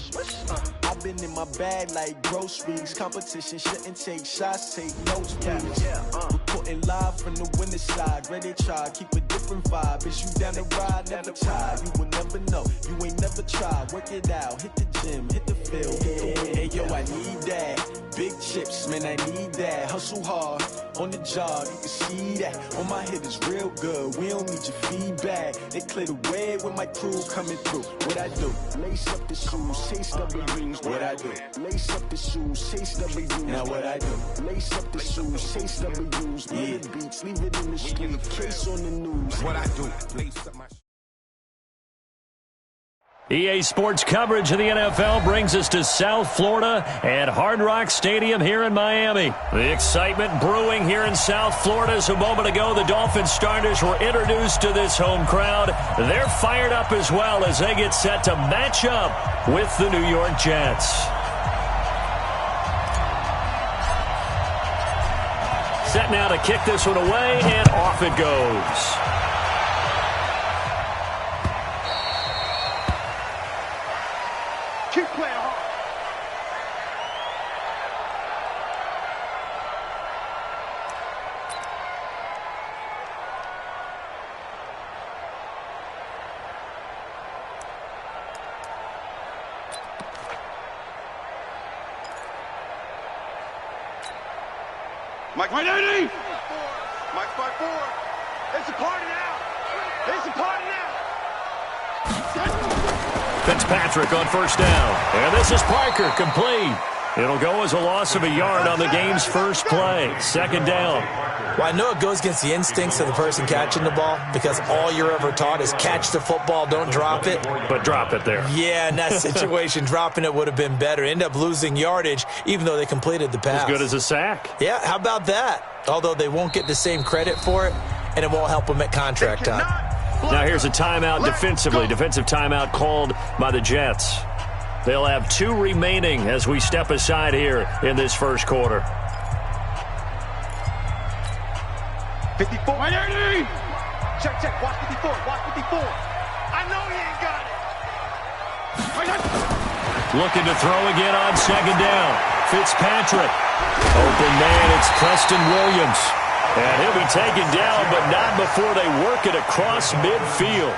I've been in my bag like groceries. Competition shouldn't take shots, take notes, please. Reporting live from the winning side. Ready to try, keep a different vibe. Is you down the ride, never tired. You will never know, you ain't never tried. Work it out, hit the gym, hit the field. Hey, yo, I need that. Big chips, man, I need that. Hustle hard, on the job, you can see that. On my head is real good, we don't need your feedback. They clear the way with my crew coming through. What I do? Lace up the shoes, chase W's. What I do? Lace up the shoes, chase W's. Now what I do? Lace up the shoes, chase W's. Yeah. The beats, leave it in the street, case on the news. What I do? Lace up my EA Sports coverage of the NFL brings us to South Florida at Hard Rock Stadium here in Miami. The excitement brewing here in South Florida as a moment ago the Dolphins starters were introduced to this home crowd. They're fired up as well as they get set to match up with the New York Jets. Set now to kick this one away, and off it goes. Keep playing hard. Mike 180. Mike 5-4. It's a party now. It's a party now. Fitzpatrick on first down. And this is Parker, complete. It'll go as a loss of a yard on the game's first play. Second down. Well, I know it goes against the instincts of the person catching the ball because all you're ever taught is catch the football, don't drop it. But drop it there. Yeah, in that situation, dropping it would have been better. End up losing yardage, even though they completed the pass. As good as a sack. Yeah, how about that? Although they won't get the same credit for it, and it won't help them at contract time. Now here's a timeout defensively. Defensive timeout called by the Jets. They'll have 2 remaining as we step aside here in this first quarter. 54. 180. Check, check. Watch 54. Watch 54. I know he ain't got it. Looking to throw again on second down. Fitzpatrick. Open man, it's Preston Williams. And he'll be taken down, but not before they work it across midfield.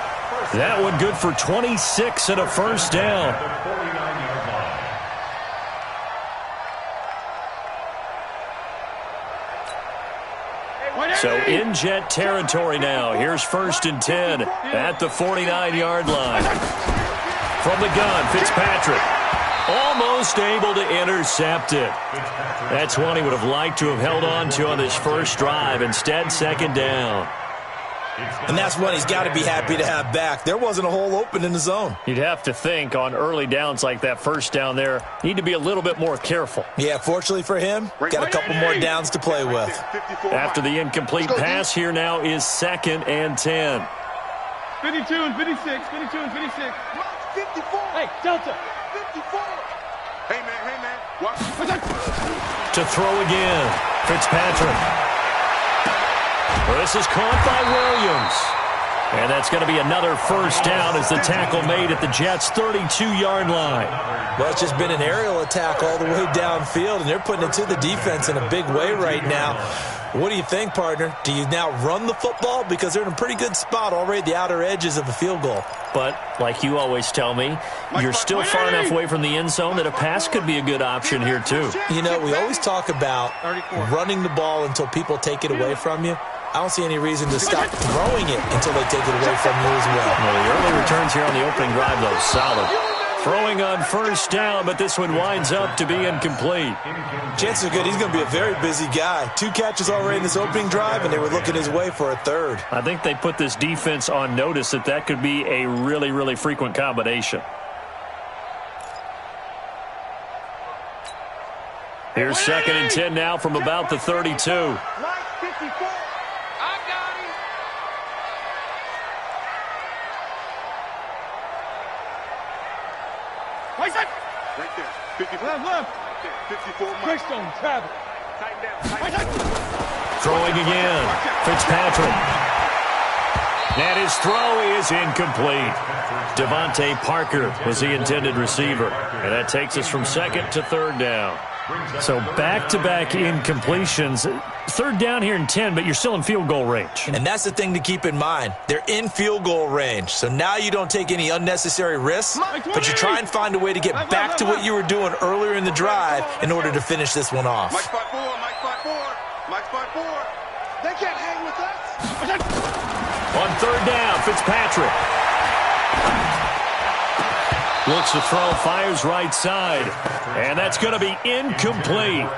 That one good for 26 and a first down. So in Jet territory now. Here's 1st and 10 at the 49-yard line. From the gun, Fitzpatrick. Almost able to intercept it. That's one he would have liked to have held on to on this first drive. Instead, second down. And that's one he's got to be happy to have back. There wasn't a hole open in the zone. You'd have to think on early downs like that first down there, need to be a little bit more careful. Yeah, fortunately for him, got a couple more downs to play with. After the incomplete pass, here now is 2nd and 10. 52 and 56. 52 and 56. 54. Hey, Delta. 54. Hey, man. Watch. To throw again, Fitzpatrick. Well, this is caught by Williams. And that's going to be another first down as the tackle made at the Jets' 32-yard line. Well, it's just been an aerial attack all the way downfield, and they're putting it to the defense in a big way right now. What do you think, partner? Do you now run the football? Because they're in a pretty good spot already at the outer edges of a field goal. But, like you always tell me, you're still far enough away from the end zone that a pass could be a good option here, too. You know, we always talk about running the ball until people take it away from you. I don't see any reason to stop throwing it until they take it away from you as well. Well, the early returns here on the opening drive, though, solid. Throwing on first down, but this one winds up to be incomplete. Chances are good he's going to be a very busy guy. 2 catches already in this opening drive, and they were looking his way for a 3rd. I think they put this defense on notice that that could be a really, really frequent combination. Here's 2nd and 10 now from about the 32. 54. Right side. Right there. 54. Left. 54. Greystone, travel. Tighten down. Right side. Throwing again. Fitzpatrick. And his throw is incomplete. Devontae Parker was the intended receiver. And that takes us from 2nd to 3rd down. So back-to-back incompletions. 3rd down here in 10, but you're still in field goal range. And that's the thing to keep in mind. They're in field goal range. So now you don't take any unnecessary risks, but you try and find a way to get back to what you were doing earlier in the drive in order to finish this one off. Mike 5-4. Mike 5-4. Mike 5-4. They can't hang with us. On 3rd down, Fitzpatrick. Looks to throw, fires right side. And that's going to be incomplete.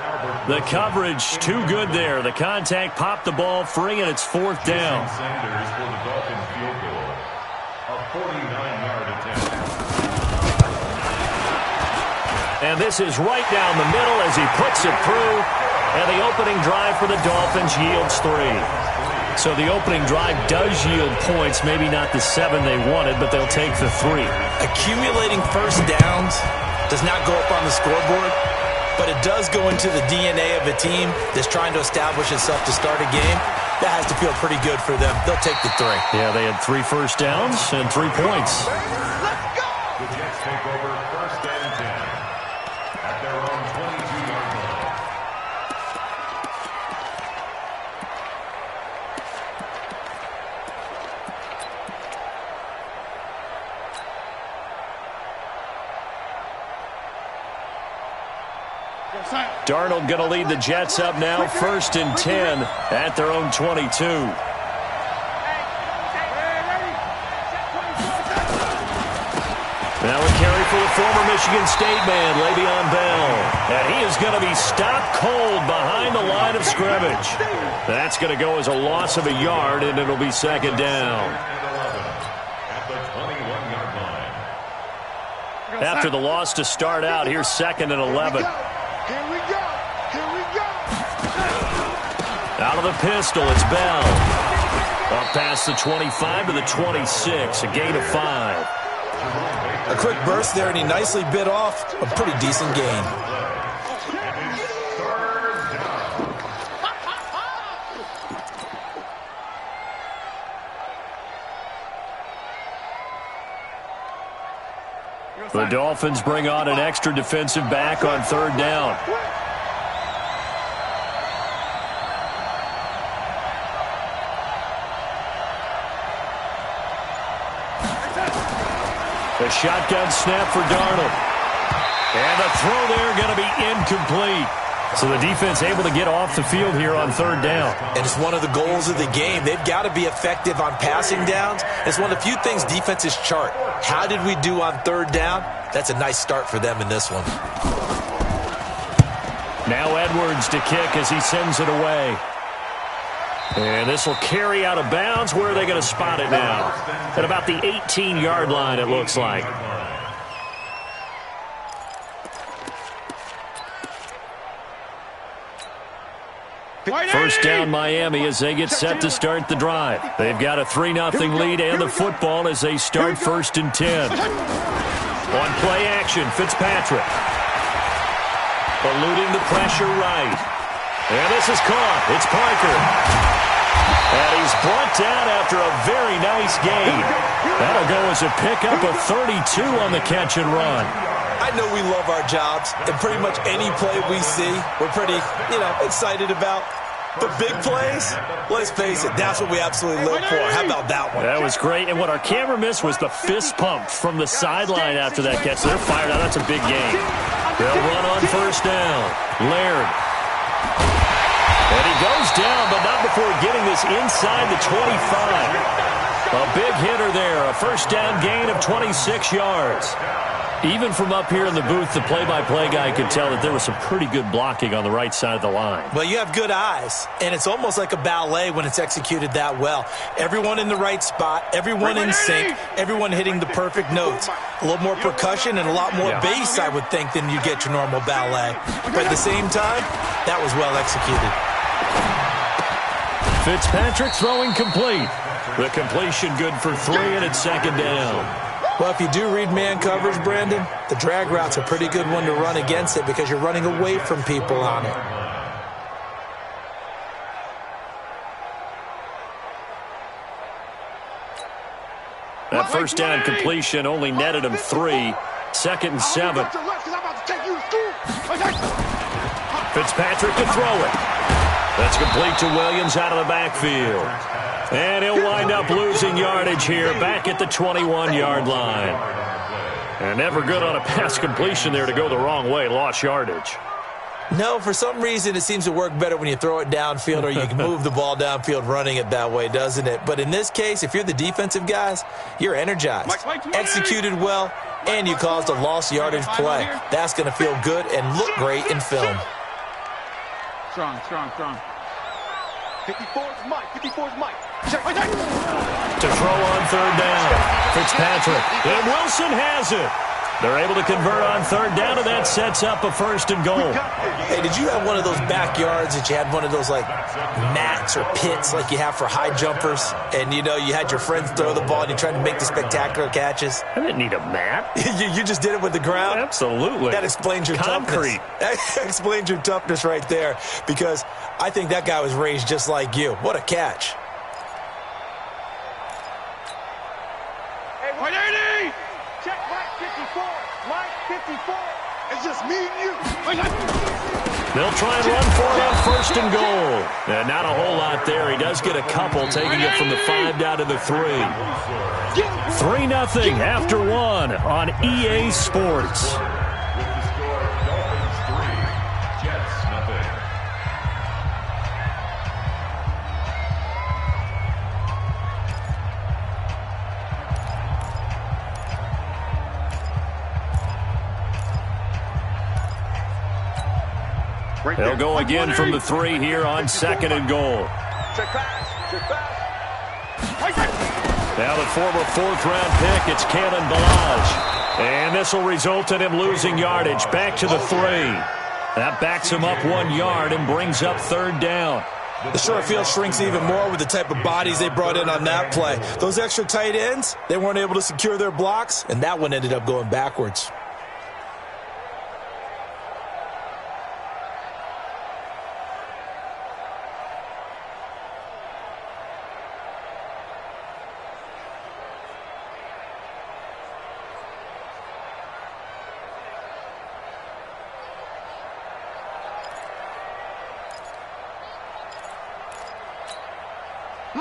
The coverage too good there. The contact popped the ball free, and it's 4th down. Sanders for the Dolphins field goal. A 49-yard attempt. And this is right down the middle as he puts it through. And the opening drive for the Dolphins yields 3. So the opening drive does yield points, maybe not the 7 they wanted, but they'll take the 3. Accumulating first downs does not go up on the scoreboard, but it does go into the DNA of a team that's trying to establish itself to start a game. That has to feel pretty good for them. They'll take the 3. Yeah, they had 3 first downs and 3 points. The Jets take over 1st and 10 at their own 22-yard line. Side. Darnold going to lead the Jets up now, 1st and 10 at their own 22. Now a carry for the former Michigan State man, Le'Veon Bell. And he is going to be stopped cold behind the line of scrimmage. That's going to go as a loss of a yard, and it'll be 2nd down. After the loss to start out, here's 2nd and 11. Here we go. Out of the pistol, it's Bell. Up past the 25 to the 26, a gain of 5. A quick burst there, and he nicely bit off a pretty decent gain. The Dolphins bring on an extra defensive back on 3rd down. The shotgun snap for Darnold. And the throw there going to be incomplete. So the defense able to get off the field here on 3rd down. And it's one of the goals of the game. They've got to be effective on passing downs. It's one of the few things defenses chart. How did we do on 3rd down? That's a nice start for them in this one. Now Edwards to kick as he sends it away. And this will carry out of bounds. Where are they going to spot it now? At about the 18-yard line, it looks like. First down Miami as they get set to start the drive. They've got a 3-0 lead and the football as they start 1st and 10. On play action, Fitzpatrick. Eluding the pressure right. And this is caught. It's Parker. And he's brought down after a very nice gain. That'll go as a pickup of 32 on the catch and run. I know we love our jobs, and pretty much any play we see, we're pretty, excited about. But big plays, let's face it, that's what we absolutely live for. How about that one? That was great, and what our camera missed was the fist pump from the sideline after that catch. They're fired out. That's a big game. They'll run on 1st down. Laird. And he goes down, but not before getting this inside the 25. A big hitter there, a 1st down gain of 26 yards. Even from up here in the booth, the play-by-play guy could tell that there was some pretty good blocking on the right side of the line. Well, you have good eyes, and it's almost like a ballet when it's executed that well. Everyone in the right spot, everyone in sync, everyone hitting the perfect notes. A little more percussion and a lot more bass, I would think, than you get your normal ballet. But at the same time, that was well executed. Fitzpatrick throwing complete. The completion good for 3, and it's 2nd down. Well, if you do read man coverage, Brandon, the drag route's a pretty good one to run against it because you're running away from people on it. That 1st down completion only netted him 3. 2nd and 7. Fitzpatrick to throw it. That's complete to Williams out of the backfield. And he'll wind up losing yardage here back at the 21-yard line. And never good on a pass completion there to go the wrong way. Lost yardage. No, for some reason it seems to work better when you throw it downfield or you can move the ball downfield running it that way, doesn't it? But in this case, if you're the defensive guys, you're energized, executed well, and you caused a lost yardage play. That's going to feel good and look great in film. Strong. 54's Mike. 54's Mike. To throw on 3rd down. Fitzpatrick. And Wilson has it. They're able to convert on 3rd down, and that sets up a 1st and goal. Hey, did you have one of those backyards that you had one of those, like, mats or pits like you have for high jumpers? And, you had your friends throw the ball and you tried to make the spectacular catches? I didn't need a mat. you just did it with the ground? Absolutely. That explains your concrete. Toughness. That explains your toughness right there, because I think that guy was raised just like you. What a catch. Hey, 180! Check Mike 54. Mike 54. It's just me and you. They'll try and run for it on 1st and goal. And not a whole lot there. He does get a couple, taking it from the 5 down to the 3. 3-0 after 1 on EA Sports. With the score, Dolphins 3, Jets They'll go again from the 3 here on 2nd and goal. Now the former 4th-round pick, it's Kalen Balaj. And this will result in him losing yardage. Back to the 3. That backs him up 1 yard and brings up 3rd down. The short field shrinks even more with the type of bodies they brought in on that play. Those extra tight ends, they weren't able to secure their blocks, and that one ended up going backwards.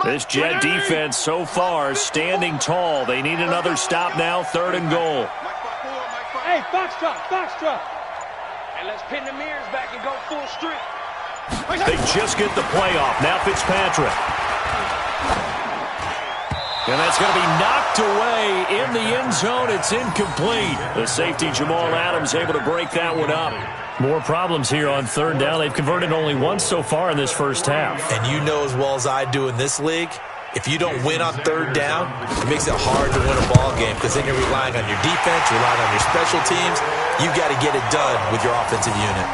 This Jet defense so far standing tall. They need another stop now, 3rd and goal. Hey, foxtrot. And let's pin the mirrors back and go full strength. They just get the play off. Now Fitzpatrick. And that's going to be knocked away in the end zone. It's incomplete. The safety, Jamal Adams, able to break that one up. More problems here on 3rd down. They've converted only once so far in this first half. And you know as well as I do in this league, if you don't win on 3rd down, it makes it hard to win a ball game because then you're relying on your defense, relying on your special teams. You got to get it done with your offensive unit.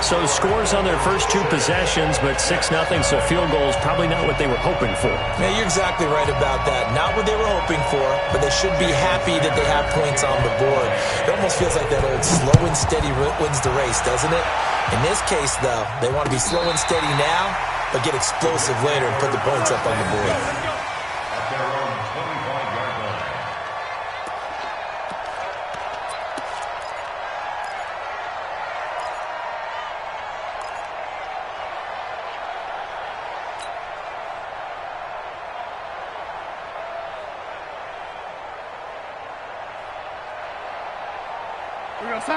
So scores on their first 2 possessions, but 6-0, so field goal is probably not what they were hoping for. Yeah, you're exactly right about that. Not what they were hoping for, but they should be happy that they have points on the board. It almost feels like that old slow and steady wins the race, doesn't it? In this case, though, they want to be slow and steady now, but get explosive later and put the points up on the board. At their own 25-yard line.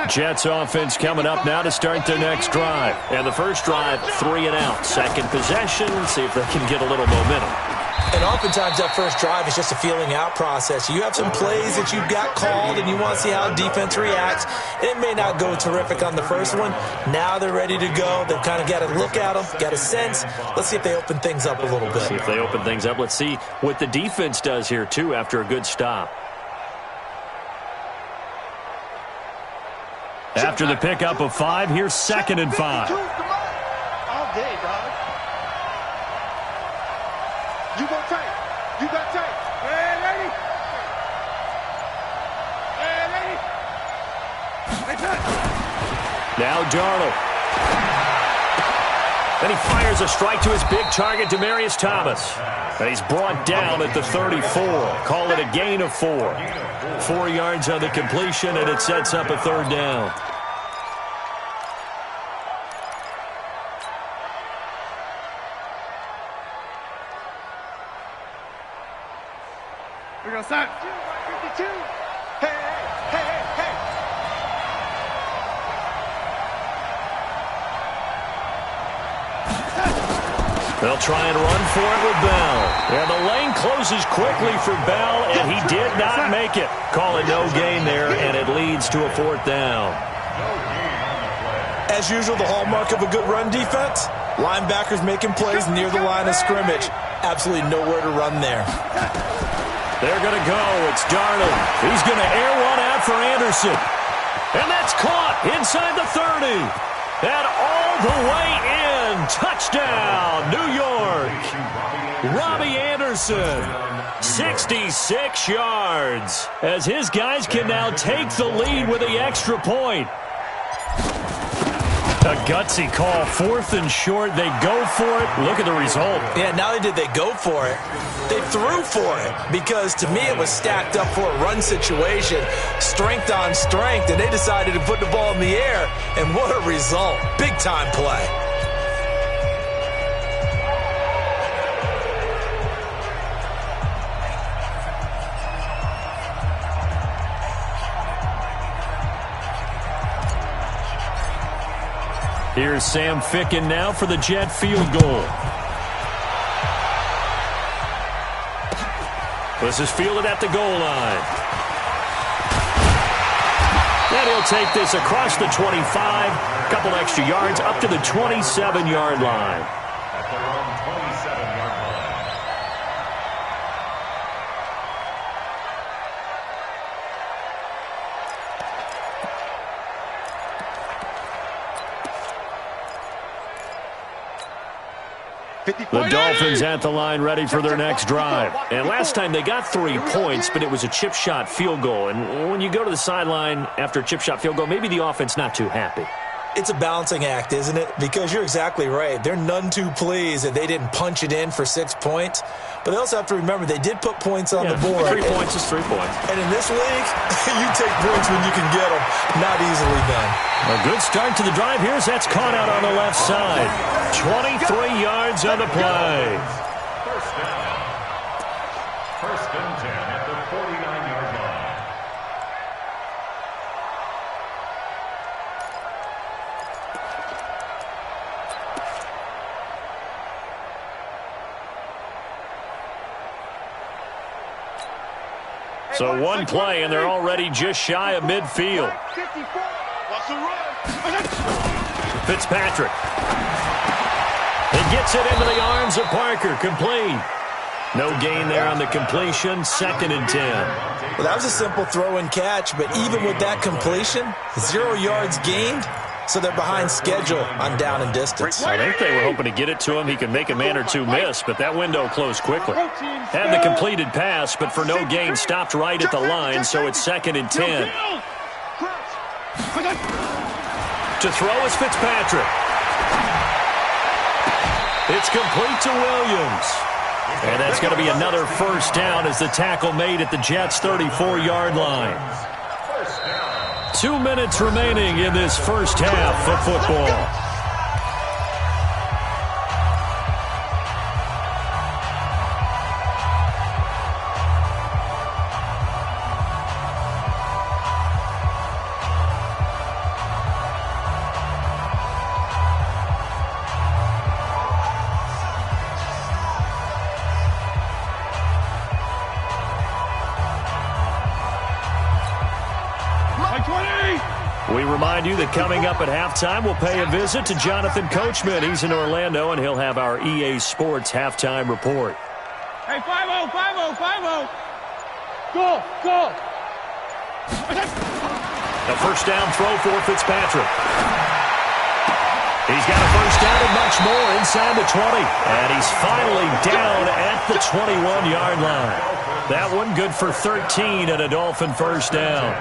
Jets offense coming up now to start their next drive. And the first drive, 3 and out. Second possession, see if they can get a little momentum. And oftentimes that first drive is just a feeling out process. You have some plays that you've got called and you want to see how defense reacts. It may not go terrific on the first one. Now they're ready to go. They've kind of got to look at them, got a sense. Let's see if they open things up a little bit. See if they open things up. Let's see what the defense does here, too, after a good stop. After the pickup of 5, here's 2nd and 5. All day, dog. You go tight. You got tight. Hey, lady. Hey, lady. Now Darnold. Then he fires a strike to his big target, Demaryius Thomas. And he's brought down at the 34. Call it a gain of 4. 4 yards on the completion, and it sets up a 3rd down. We're going to start. 52. Hey. They'll try and run for it with Bell. And the lane closes quickly for Bell, and he did not make it. Call it no gain there, and it leads to a 4th down. As usual, the hallmark of a good run defense, linebackers making plays near the line of scrimmage. Absolutely nowhere to run there. They're going to go. It's Darnold. He's going to air one out for Anderson. And that's caught inside the 30. And all the way in. Touchdown, New York. Robbie Anderson, 66 yards. As his guys can now take the lead with the extra point. A gutsy call, 4th and short. They go for it. Look at the result. Yeah, not only did they go for it, they threw for it. Because to me, it was stacked up for a run situation. Strength on strength. And they decided to put the ball in the air. And what a result. Big time play. Here's Sam Ficken now for the Jet field goal. This is fielded at the goal line. And he'll take this across the 25 Couple extra yards up to the 27-yard line. At their own 27-yard line. The Dolphins at the line ready for their next drive. And last time they got 3 points, but it was a chip shot field goal. And when you go to the sideline after a chip shot field goal, maybe the offense not too happy. It's a balancing act, isn't it? Because you're exactly right. They're none too pleased that they didn't punch it in for 6 points. But they also have to remember they did put points on the board. 3 points is 3 points. And in this league, you take points when you can get them. Not easily done. A good start to the drive. Here's that's caught out on the left side. 23 yards on the play. First down. First and 10 at the 49-yard line. So one play, and they're already just shy of midfield. Fitzpatrick. He gets it into the arms of Parker. Complete. No gain there on the completion. 2nd and 10. Well, that was a simple throw and catch, but even with that completion, 0 yards gained, so they're behind schedule on down and distance. I think they were hoping to get it to him. He could make a man or two miss, but that window closed quickly. Had the completed pass, but for no gain, stopped right at the line, so it's 2nd and 10. To throw is Fitzpatrick. It's complete to Williams. And that's going to be another first down as the tackle made at the Jets' 34-yard line. 2 minutes remaining in this first half of football. We remind you that coming up at halftime, we'll pay a visit to Jonathan Coachman. He's in Orlando, and he'll have our EA Sports halftime report. Hey, 5-0, 5-0, 5-0. Go. A first down throw for Fitzpatrick. He's got a first down and much more inside the 20. And he's finally down at the 21-yard line. That one good for 13 and a Dolphin first down.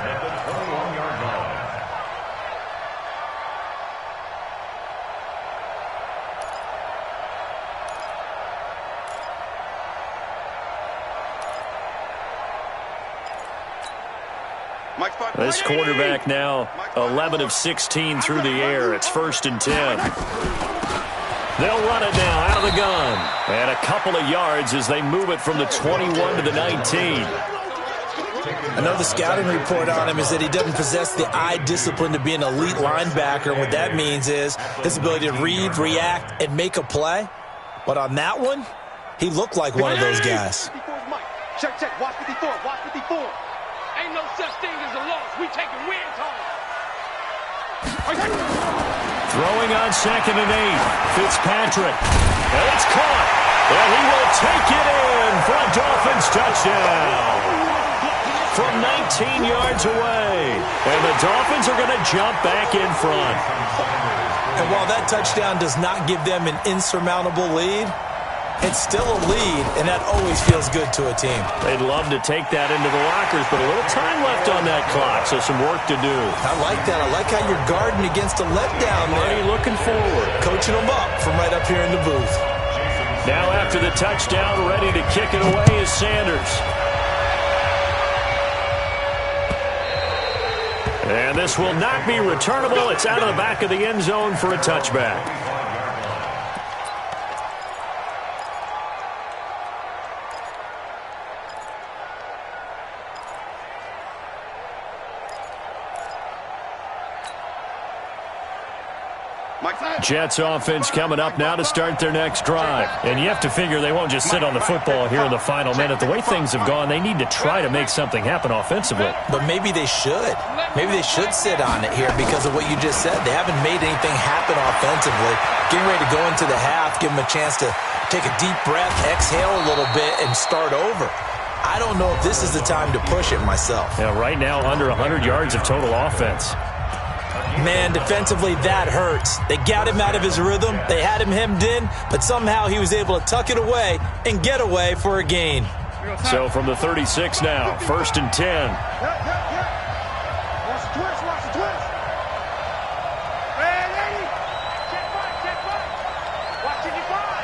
This quarterback now 11 of 16 through the air. It's 1st and 10. They'll run it now out of the gun. And a couple of yards as they move it from the 21 to the 19. I know the scouting report on him is that he doesn't possess the eye discipline to be an elite linebacker. And what that means is his ability to read, react, and make a play. But on that one, he looked like one of those guys. Check, watch 54, watch 54. Ain't no such thing as a loss. We taking wins home. Throwing on 2nd and 8. Fitzpatrick. And it's caught. And he will take it in for a Dolphins touchdown. From 19 yards away. And the Dolphins are going to jump back in front. And while that touchdown does not give them an insurmountable lead, it's still a lead, and that always feels good to a team. They'd love to take that into the lockers, but a little time left on that clock, so some work to do. I like that. I like how you're guarding against a letdown there. Marty looking forward. Coaching them up from right up here in the booth. Now after the touchdown, ready to kick it away is Sanders. And this will not be returnable. It's out of the back of the end zone for a touchback. Jets offense coming up now to start their next drive. And you have to figure they won't just sit on the football here in the final minute. The way things have gone, they need to try to make something happen offensively. But maybe they should. Maybe they should sit on it here because of what you just said. They haven't made anything happen offensively. Getting ready to go into the half, give them a chance to take a deep breath, exhale a little bit, and start over. I don't know if this is the time to push it myself. Yeah, right now under 100 yards of total offense. Man, defensively, that hurts. They got him out of his rhythm. They had him hemmed in, but somehow he was able to tuck it away and get away for a gain. So from the 36 now, 1st and 10. Watch the twist, watch the twist. Hey, lady. Check back. Watch it, you find.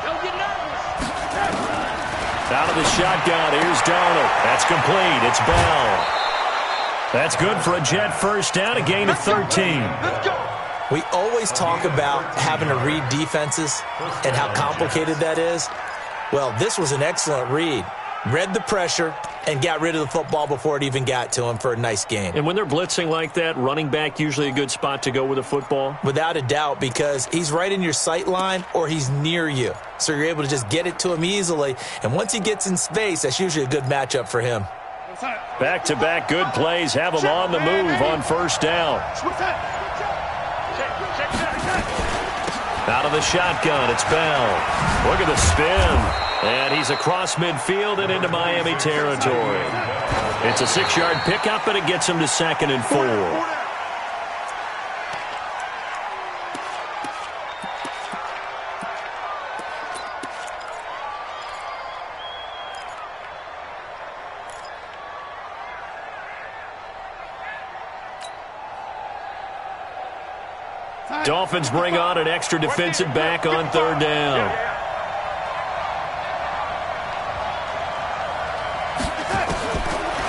Don't get nervous. Out of the shotgun, here's Darnold. That's complete. It's Bell. That's good for a Jet first down, a gain of 13. Let's go. We always talk about having to read defenses and how complicated that is. Well, this was an excellent read. Read the pressure and got rid of the football before it even got to him for a nice gain. And when they're blitzing like that, running back usually a good spot to go with a football? Without a doubt, because he's right in your sight line or he's near you. So you're able to just get it to him easily. And once he gets in space, that's usually a good matchup for him. Back-to-back good plays have him on the move on first down. Out of the shotgun, it's Bell. Look at the spin. And he's across midfield and into Miami territory. It's a 6-yard pickup, and it gets him to 2nd and 4. Dolphins bring on an extra defensive back on 3rd down.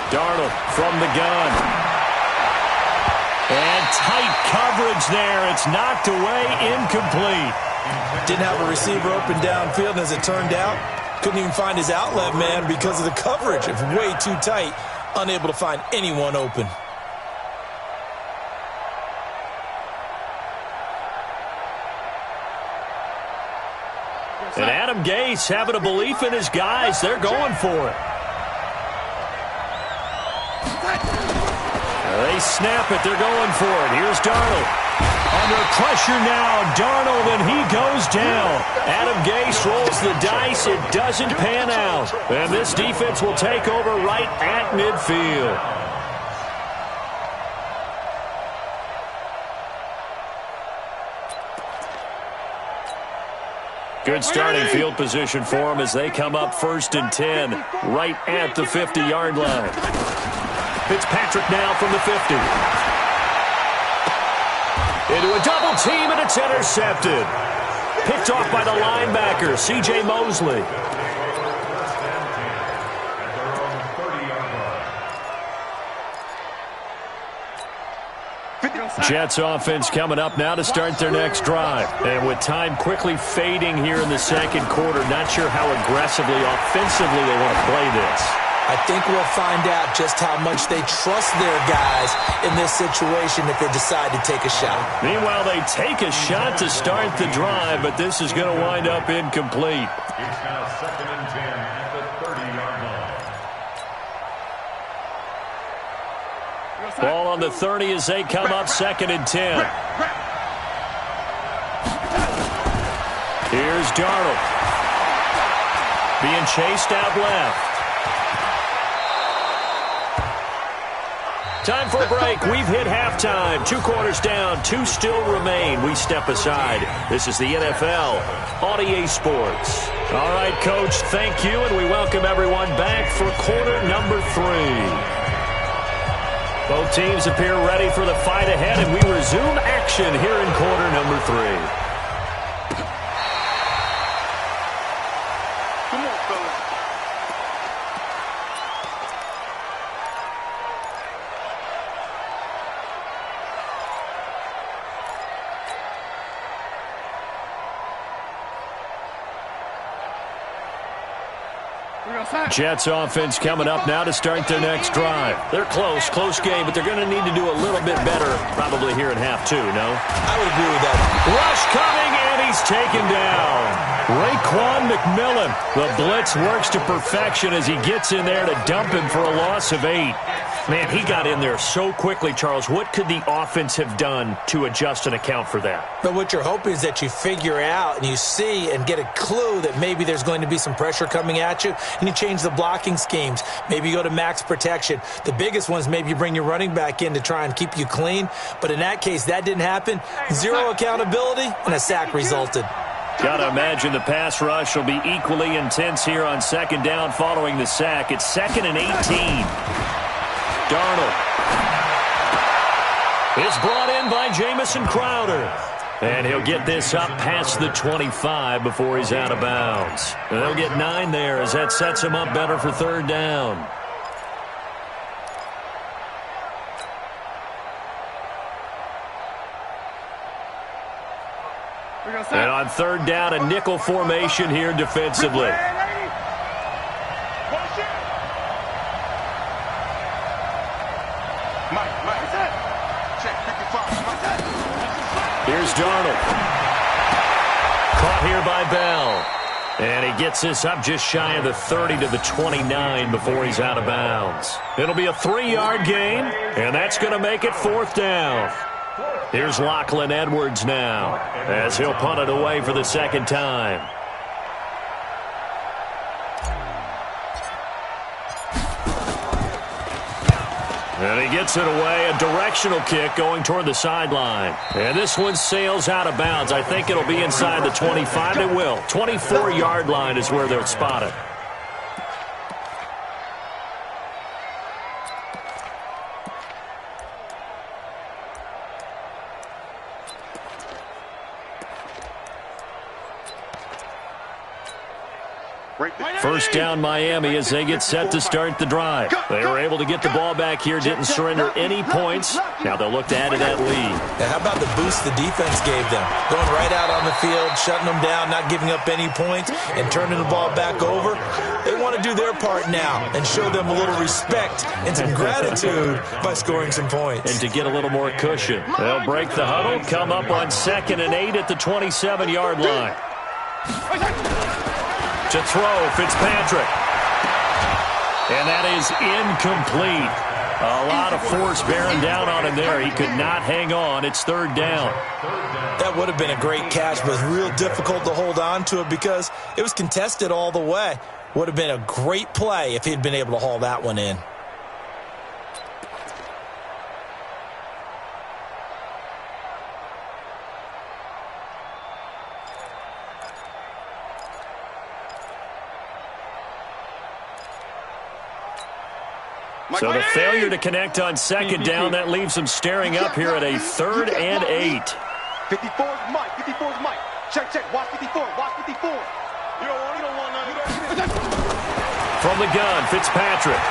Darnold from the gun. And tight coverage there. It's knocked away, incomplete. Didn't have a receiver open downfield, and as it turned out, couldn't even find his outlet man because of the coverage. It's way too tight, unable to find anyone open. And Adam Gase having a belief in his guys. They're going for it. They snap it. They're going for it. Here's Darnold. Under pressure now. Darnold, and he goes down. Adam Gase rolls the dice. It doesn't pan out. And this defense will take over right at midfield. Good starting field position for them as they come up 1st and 10, right at the 50-yard line. Fitzpatrick now from the 50. Into a double team, and it's intercepted. Picked off by the linebacker, C.J. Mosley. Jets offense coming up now to start their next drive. And with time quickly fading here in the 2nd quarter, not sure how aggressively, offensively they want to play this. I think we'll find out just how much they trust their guys in this situation if they decide to take a shot. Meanwhile, they take a shot to start the drive, but this is going to wind up incomplete. It's now 2nd and 10 at the 30-yard line. Ball on the 30 as they come up 2nd and 10. Here's Darnold. Being chased out left. Time for a break. We've hit halftime. 2 quarters down. 2 still remain. We step aside. This is the NFL on EA Sports. All right, Coach, thank you, and we welcome everyone back for quarter number 3. Both teams appear ready for the fight ahead, and we resume action here in quarter number 3. Come on, fellas. Jets offense coming up now to start their next drive. They're close game, but they're going to need to do a little bit better probably here in half two, no? I would agree with that. Rush coming, and he's taken down. Raekwon McMillan. The blitz works to perfection as he gets in there to dump him for a loss of 8. Man, he got in there so quickly, Charles. What could the offense have done to adjust and account for that? But what you're hoping is that you figure out and you see and get a clue that maybe there's going to be some pressure coming at you, and you change the blocking schemes. Maybe you go to max protection. The biggest one is maybe you bring your running back in to try and keep you clean. But in that case, that didn't happen. Zero accountability, and a sack resulted. Got to imagine the pass rush will be equally intense here on second down following the sack. It's 2nd and 18. Darnold is brought in by Jamison Crowder. And he'll get this up past the 25 before he's out of bounds. And they'll get 9 there as that sets him up better for third down. And on third down, a nickel formation here defensively. Here's Darnold. Caught here by Bell. And he gets this up just shy of the 30 to the 29 before he's out of bounds. It'll be a 3-yard gain, and that's going to make it fourth down. Here's Lachlan Edwards now as he'll punt it away for the second time. And he gets it away, a directional kick going toward the sideline. And this one sails out of bounds. I think it'll be inside the 25. It will. 24-yard line is where they'll spot it. First down Miami as they get set to start the drive. They were able to get the ball back here, didn't surrender any points. Now they'll look to add to that lead. Now how about the boost the defense gave them? Going right out on the field, shutting them down, not giving up any points, and turning the ball back over. They want to do their part now and show them a little respect and some gratitude by scoring some points. And to get a little more cushion. They'll break the huddle, come up on 2nd and 8 at the 27-yard line. To throw, Fitzpatrick. And that is incomplete. A lot of force bearing down on him there. He could not hang on. It's third down. That would have been a great catch, but it was real difficult to hold on to it because it was contested all the way. Would have been a great play if he'd been able to haul that one in. So the failure to connect on second down, that leaves them staring up here at a 3rd and 8. 54's Mike. 54's Mike. Check. Watch 54. Watch 54. You don't want none. From the gun, Fitzpatrick.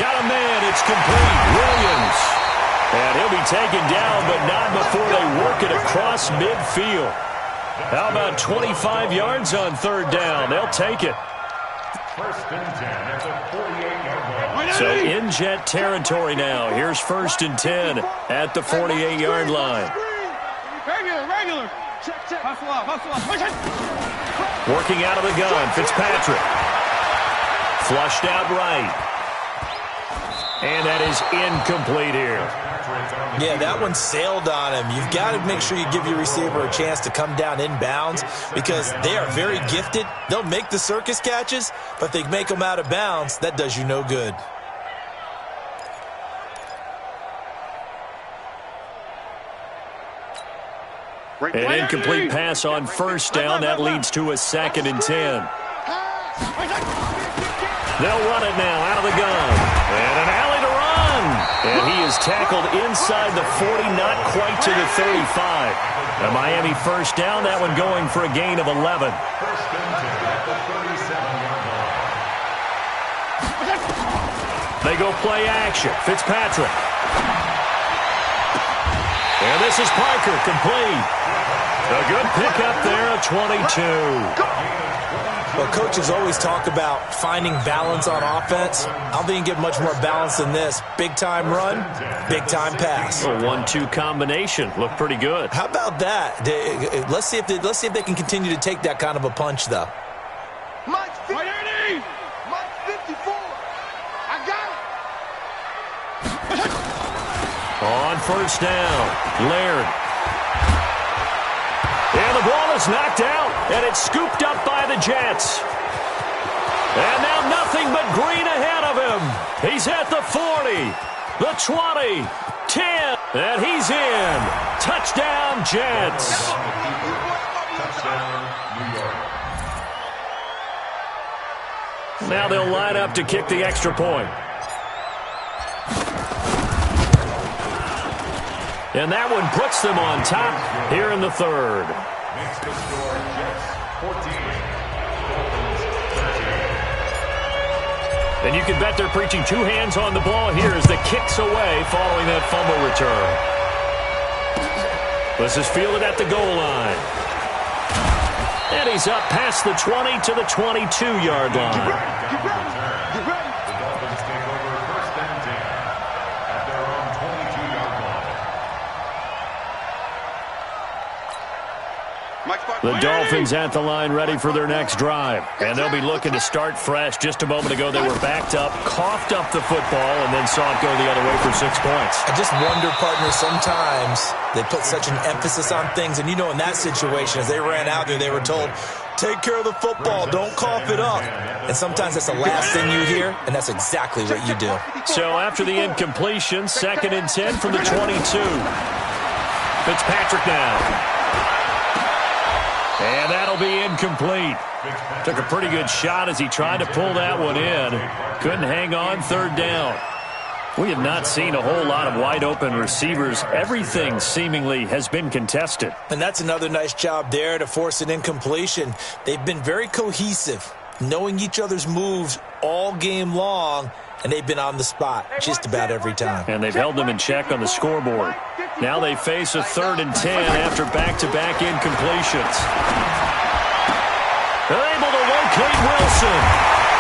Got a man. It's complete. Williams. And he'll be taken down, but not before they work it across midfield. How about 25 yards on third down? They'll take it. First and 10 at the 48-yard line. So in Jet territory now. Here's 1st and 10 at the 48-yard line. Regular. Hustle up. Push it. Working out of the gun, Fitzpatrick. Flushed out right. And that is incomplete here. Yeah, that one sailed on him. You've got to make sure you give your receiver a chance to come down inbounds because they are very gifted. They'll make the circus catches, but they make them out of bounds. That does you no good. An incomplete pass on first down. That leads to a 2nd and 10. They'll run it now out of the gun. And an alley to run. And he is tackled inside the 40, not quite to the 35. A Miami first down, that one going for a gain of 11. First and 10 at the 37-yard line. They go play action. Fitzpatrick. And this is Parker, complete. A good pickup there, a 22. Well, coaches always talk about finding balance on offense. I don't think you get much more balance than this. Big-time run, big-time pass. A 1-2 combination. Looked pretty good. How about that? Let's see if they can continue to take that kind of a punch, though. Mike's 50. Mike's 54. I got it. On first down, Laird. And the ball is knocked out, and it's scooped up by the Jets. And now nothing but green ahead of him. He's at the 40, the 20, 10, and he's in. Touchdown, Jets. Touchdown, New York. Now they'll line up to kick the extra point. And that one puts them on top here in the third. Makes the score Jets 14, Dolphins 13. And you can bet they're preaching two hands on the ball here as the kick's away following that fumble return. This is fielded at the goal line. And he's up past the 20 to the 22-yard line. Get ready. The Dolphins take over first and 10 at their own 22-yard line. The Dolphins at the line ready for their next drive. And they'll be looking to start fresh. Just a moment ago, they were backed up, coughed up the football, and then saw it go the other way for 6 points. I just wonder, partner, sometimes they put such an emphasis on things. And, you know, in that situation, as they ran out there, they were told, take care of the football, don't cough it up. And sometimes that's the last thing you hear, and that's exactly what you do. So after the incompletion, 2nd and 10 from the 22. Fitzpatrick now. And that'll be incomplete. Took a pretty good shot as he tried to pull that one in. Couldn't hang on, 3rd down. We have not seen a whole lot of wide-open receivers. Everything seemingly has been contested. And that's another nice job there to force an incompletion. They've been very cohesive, knowing each other's moves all game long, and they've been on the spot just about every time. And they've held them in check on the scoreboard. Now they face a 3rd and 10 after back-to-back incompletions. They're able to locate Wilson.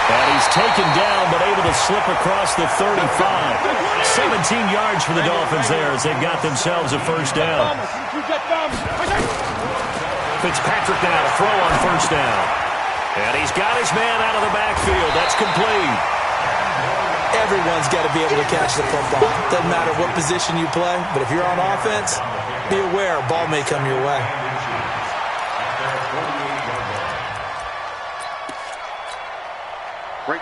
And he's taken down, but able to slip across the 35. 17 yards for the Dolphins there as they've got themselves a first down. Fitzpatrick now to throw on first down. And he's got his man out of the backfield. That's complete. Everyone's got to be able to catch the football. Doesn't matter what position you play, but if you're on offense, be aware a ball may come your way.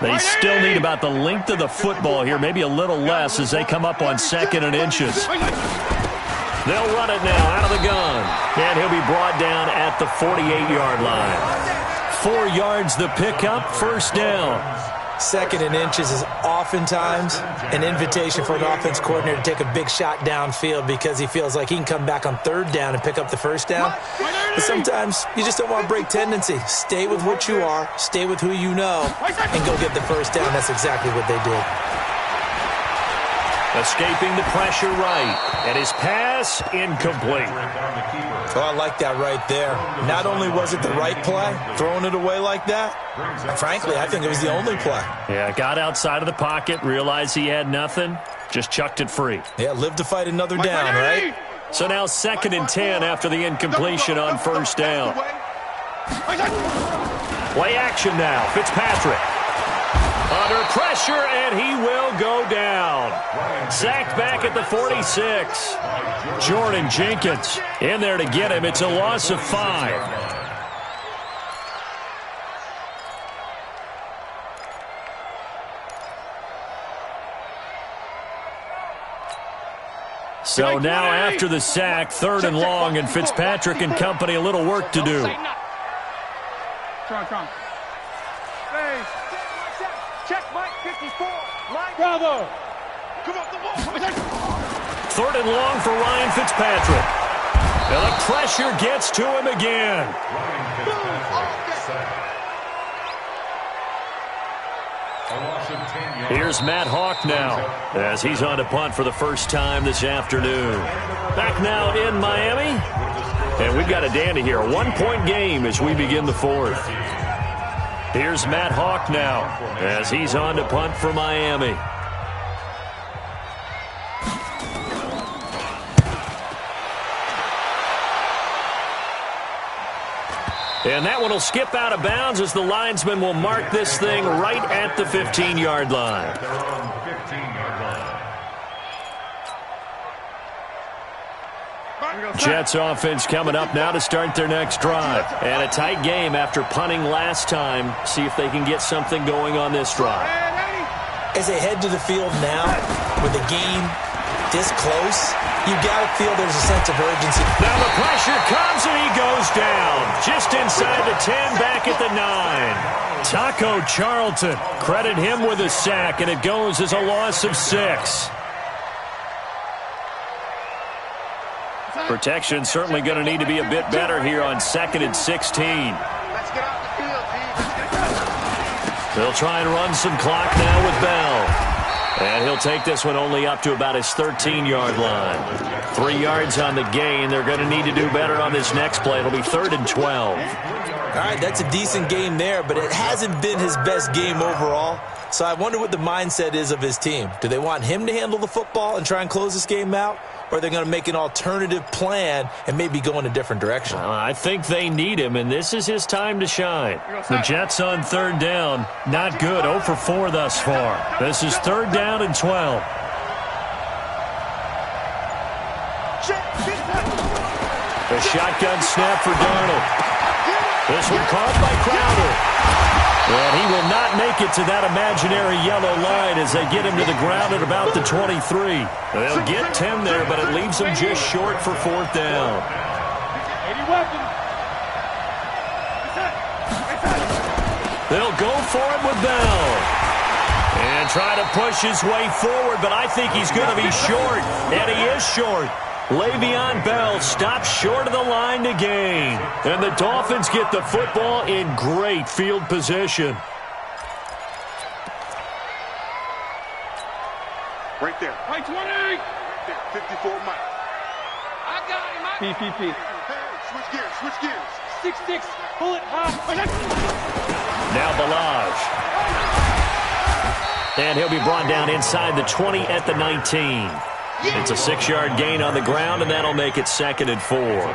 They still need about the length of the football here, maybe a little less as they come up on 2nd and inches. They'll run it now out of the gun. And he'll be brought down at the 48-yard line. 4 yards the pickup, first down. 2nd and inches is oftentimes an invitation for an offense coordinator to take a big shot downfield because he feels like he can come back on 3rd down and pick up the first down. But sometimes you just don't want to break tendency. Stay with what you are, stay with who you know, and go get the first down. That's exactly what they did. Escaping the pressure right. And his pass incomplete. Oh, I like that right there. Not only was it the right play, throwing it away like that, frankly, I think it was the only play. Yeah, got outside of the pocket, realized he had nothing, just chucked it free. Yeah, live to fight another down, right? So now 2nd and 10 after the incompletion on first down. Play action now, Fitzpatrick. Under pressure, and he will go down. Sacked back at the 46. Jordan Jenkins in there to get him. It's a loss of 5. So now after the sack, 3rd and long, and Fitzpatrick and company a little work to do. Check Mike 54. Mike. Bravo. Come up the ball. 3rd and long for Ryan Fitzpatrick. And the pressure gets to him again. Here's Matt Hawk now as he's on to punt for the first time this afternoon. Back now in Miami. And we've got a dandy here. A 1-point game as we begin the fourth. Here's Matt Hawk now as he's on to punt for Miami. And that one will skip out of bounds as the linesman will mark this thing right at the 15-yard line. Jets offense coming up now to start their next drive. And a tight game after punting last time. See if they can get something going on this drive. As they head to the field now with the game this close, you got to feel there's a sense of urgency. Now the pressure comes and he goes down. Just inside the 10, back at the 9. Taco Charlton, credit him with a sack, and it goes as a loss of 6. Protection certainly going to need to be a bit better here on 2nd and 16. Let's get off the field, team. They'll try and run some clock now with Bell. And he'll take this one only up to about his 13-yard line. 3 yards on the gain. They're going to need to do better on this next play. It'll be 3rd and 12. All right, that's a decent game there, but it hasn't been his best game overall. So I wonder what the mindset is of his team. Do they want him to handle the football and try and close this game out? Or are they going to make an alternative plan and maybe go in a different direction? I think they need him, and this is his time to shine. The Jets on 3rd down. Not good. 0 for 4 thus far. This is 3rd down and 12. A shotgun snap for Darnold. This one caught by Crowder. And he will not make it to that imaginary yellow line as they get him to the ground at about the 23. They'll get 10 there, but it leaves them just short for 4th down. They'll go for it with Bell. And try to push his way forward, but I think he's going to be short. And he is short. Le'Veon Bell stops short of the line to gain. And the Dolphins get the football in great field position. Right there. Right 20. Right there. 54 Mike. I got him, Mike. Hey, switch gears. Switch gears. 6-6. Pull it high. Now Balaj. And he'll be brought down inside the 20 at the 19. It's a 6-yard gain on the ground, and that'll make it 2nd and 4.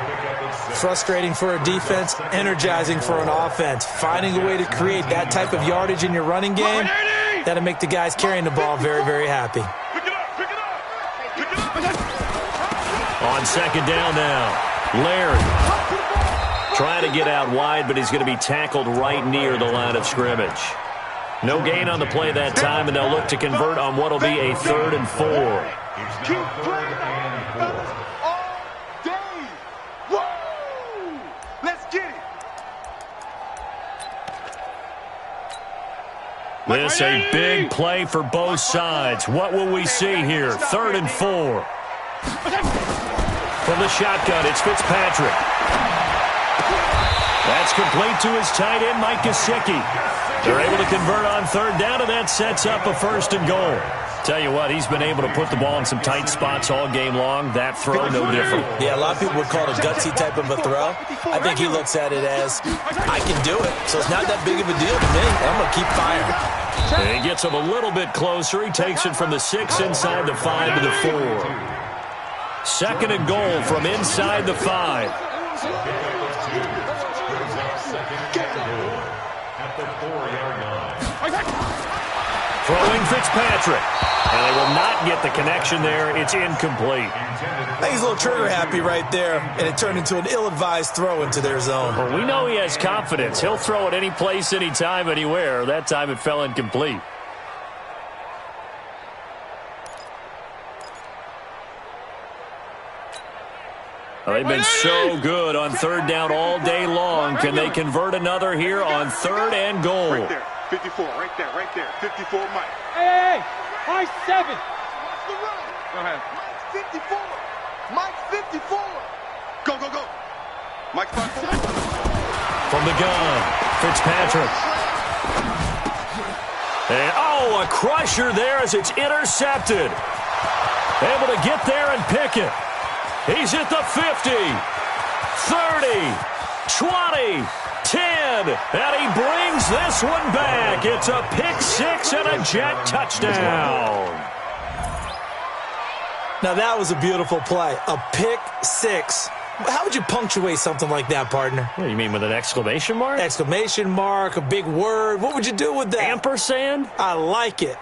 Frustrating for a defense, energizing for an offense. Finding a way to create that type of yardage in your running game, that'll make the guys carrying the ball very, very happy. On 2nd down now, Laird. Trying to get out wide, but he's going to be tackled right near the line of scrimmage. No gain on the play that time, and they'll look to convert on what will be a 3rd and 4. Keep playing fellas, all day. Woo! Let's get it. This a big play for both sides. What will we see here? 3rd and 4. From the shotgun, it's Fitzpatrick. That's complete to his tight end, Mike Gesicki. They're able to convert on 3rd down, and that sets up a 1st and goal. Tell you what, he's been able to put the ball in some tight spots all game long. That throw, no different. Yeah, a lot of people would call it a gutsy type of a throw. I think he looks at it as, I can do it. So it's not that big of a deal to me. I'm going to keep firing. And he gets him a little bit closer. He takes it from the 6 inside the 5 to the 4. 2nd and goal from inside the 5. Throwing Fitzpatrick. And they will not get the connection there. It's incomplete. I think he's a little trigger happy right there, and it turned into an ill-advised throw into their zone. Well, we know he has confidence. He'll throw it any place, anytime, anywhere. That time it fell incomplete. Well, they've been so good on 3rd down all day long. Can they convert another here on 3rd and goal? Right there. 54. Right there. Right there. 54 Mike. Hey, high 7. Watch the run. Go ahead. Mike 54. Mike 54. Go, go, go. Mike 54. From the gun, Fitzpatrick. And, oh, a crusher there as it's intercepted. Able to get there and pick it. He's at the 50. 30, 20, 10, and he brings this one back. It's a pick six and a Jet touchdown. Now, that was a beautiful play. A pick six. How would you punctuate something like that, partner? What, you mean with an exclamation mark? Exclamation mark, a big word. What would you do with that? Ampersand? I like it.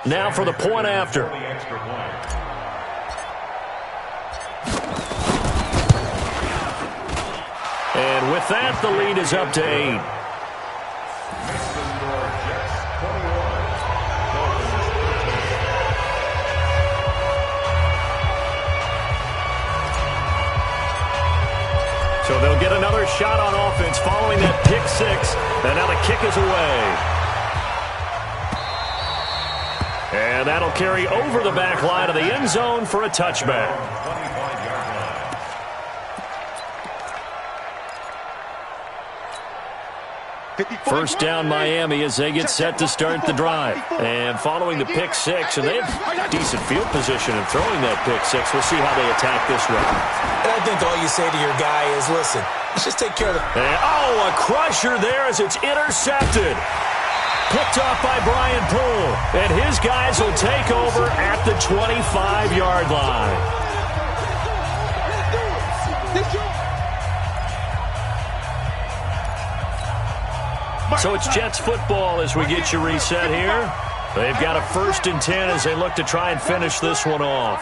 Now for the point after. And with that, the lead is up to 8. So they'll get another shot on offense following that pick six. And now the kick is away. And that'll carry over the back line of the end zone for a touchback. First down Miami as they get set to start the drive. And following the pick six, and they have decent field position in throwing that pick six. We'll see how they attack this one. And I think all you say to your guy is, listen, let's just take care of the... And, oh, a crusher there as it's intercepted. Picked off by Brian Poole. And his guys will take over at the 25-yard line. So it's Jets football as we get you reset here. They've got a 1st and 10 as they look to try and finish this one off.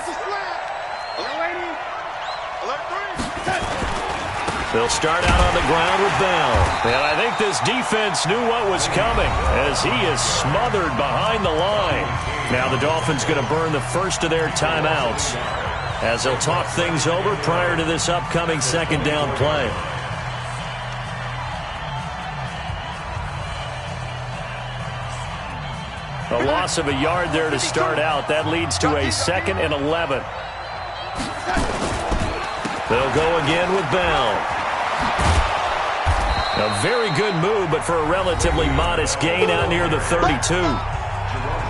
They'll start out on the ground with Bell. And I think this defense knew what was coming as he is smothered behind the line. Now the Dolphins going to burn the first of their timeouts as they'll talk things over prior to this upcoming 2nd down play. A loss of a yard there to start out. That leads to a 2nd and 11. They'll go again with Bell. A very good move, but for a relatively modest gain out near the 32.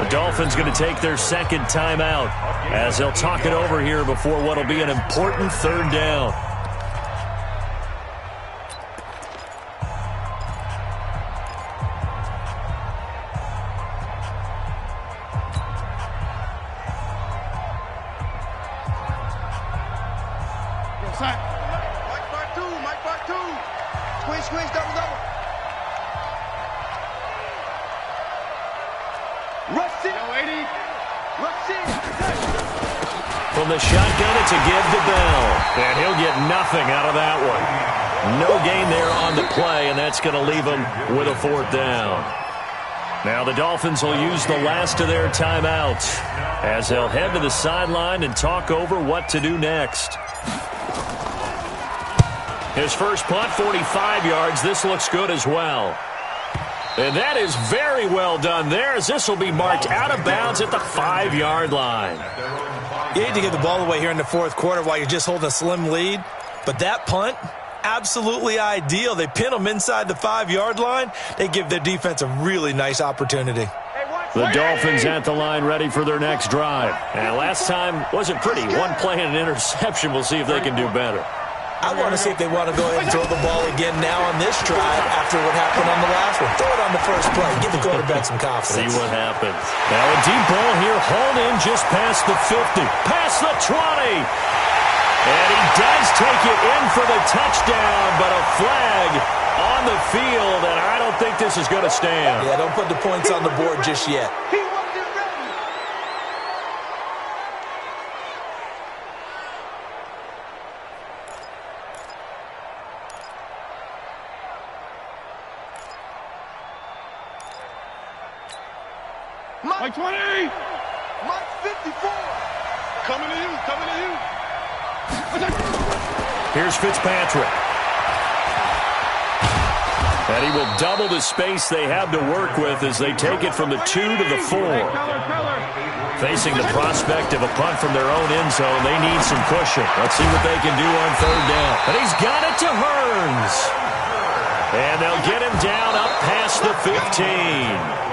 The Dolphins going to take their 2nd timeout as they'll talk it over here before what will be an important 3rd down. From the shotgun, it's a give to Bell. And he'll get nothing out of that one. No gain there on the play, and that's going to leave him with a 4th down. Now the Dolphins will use the last of their timeouts as they'll head to the sideline and talk over what to do next. His first punt, 45 yards. This looks good as well. And that is very well done there as this will be marked out of bounds at the 5-yard line. You hate to give the ball away here in the 4th quarter while you're just holding a slim lead. But that punt, absolutely ideal. They pin them inside the 5-yard line. They give their defense a really nice opportunity. The Dolphins at the line ready for their next drive. And last time wasn't pretty. One play and an interception. We'll see if they can do better. I want to see if they want to go ahead and throw the ball again now on this drive after what happened on the last one. Throw it on the first play. Give the quarterback some confidence. See what happens. Now a deep ball here hauled in just past the 50. Past the 20. And he does take it in for the touchdown, but a flag on the field, and I don't think this is going to stand. Yeah, don't put the points on the board just yet. Mike 20! Mike 54! Coming to you, coming to you! Here's Fitzpatrick. And he will double the space they have to work with as they take it from the 2 to the 4. Facing the prospect of a punt from their own end zone, they need some cushion. Let's see what they can do on 3rd down. And he's got it to Hearns. And they'll get him down up past the 15.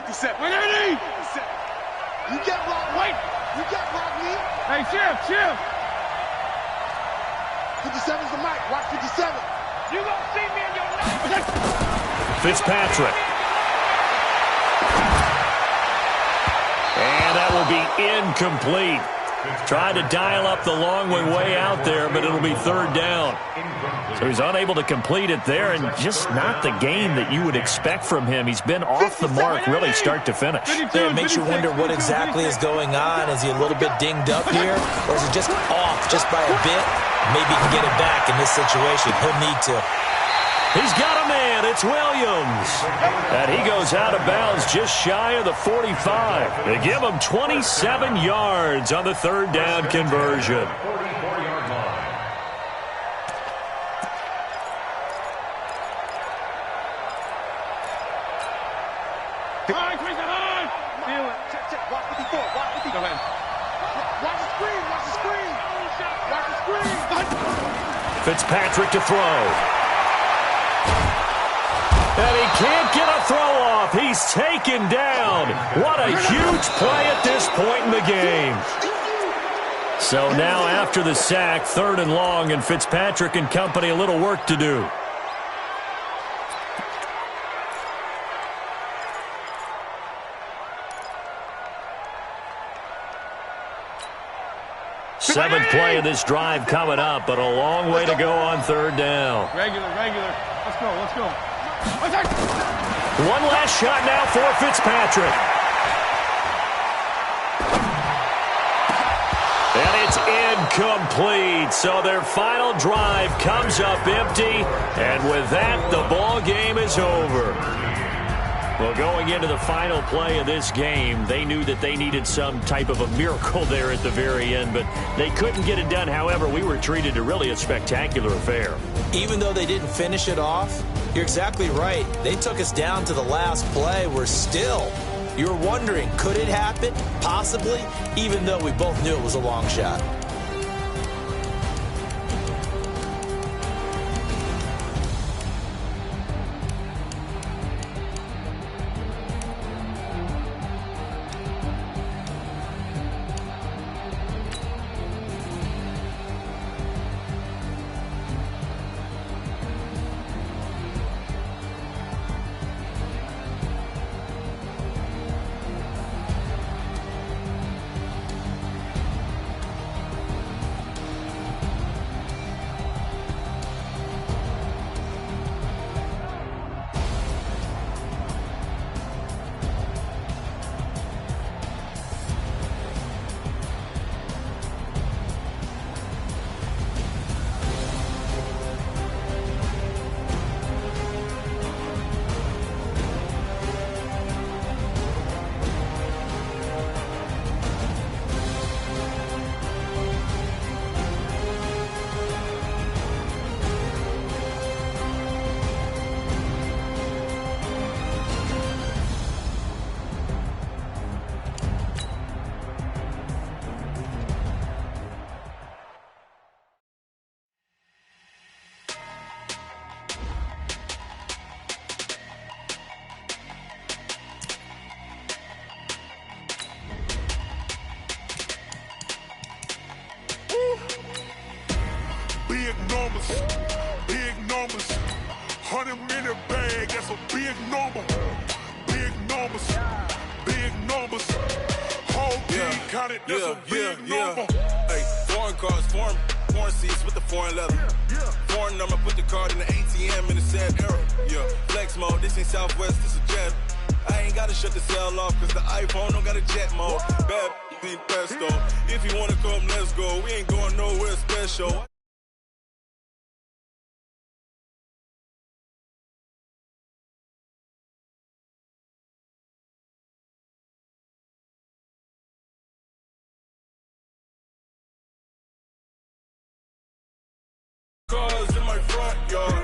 57. 180. 57. You get rock. Wait. You get rock me. Hey, chill. 57's the mic. Watch 57. You gonna see me in your life. Fitzpatrick. And that will be incomplete. Tried to dial up the long way out there, but it'll be third down. So he's unable to complete it there, and just not the game that you would expect from him. He's been off the mark really start to finish. Yeah, it makes you wonder what exactly is going on. Is he a little bit dinged up here, or is he just off just by a bit? Maybe he can get it back in this situation. He'll need to. He's got a man. It's Williams. And he goes out of bounds just shy of the 45. They give him 27 yards on the third down conversion. 44-yard line. Feel it. Check. Watch 54. Watch 54. Go ahead. Watch the screen. Watch the screen. Watch the screen. Fitzpatrick to throw. And he can't get a throw off. He's taken down. What a huge play at this point in the game. So now after the sack, third and long, and Fitzpatrick and company a little work to do. Seventh play of this drive coming up, but a long way to go on third down. Regular. Let's go. One last shot now for Fitzpatrick. And it's incomplete. So their final drive comes up empty. And with that, the ball game is over. Well, going into the final play of this game, they knew that they needed some type of a miracle there at the very end, but they couldn't get it done. However, we were treated to really a spectacular affair. Even though they didn't finish it off, you're exactly right. They took us down to the last play. You're wondering, could it happen? Possibly, even though we both knew it was a long shot. Big numbers, 100 minute bag, that's a big number. Big numbers, whole team counted, that's a big number. Hey, foreign cars, foreign seats with the foreign leather. Foreign number, put the card in the ATM in the sad era. Yeah, flex mode, this ain't Southwest, this a jet. I ain't gotta shut the cell off, cause the iPhone don't got a jet mode. Bad be pesto. If you wanna come, let's go. We ain't going nowhere special. Cars in my front yard.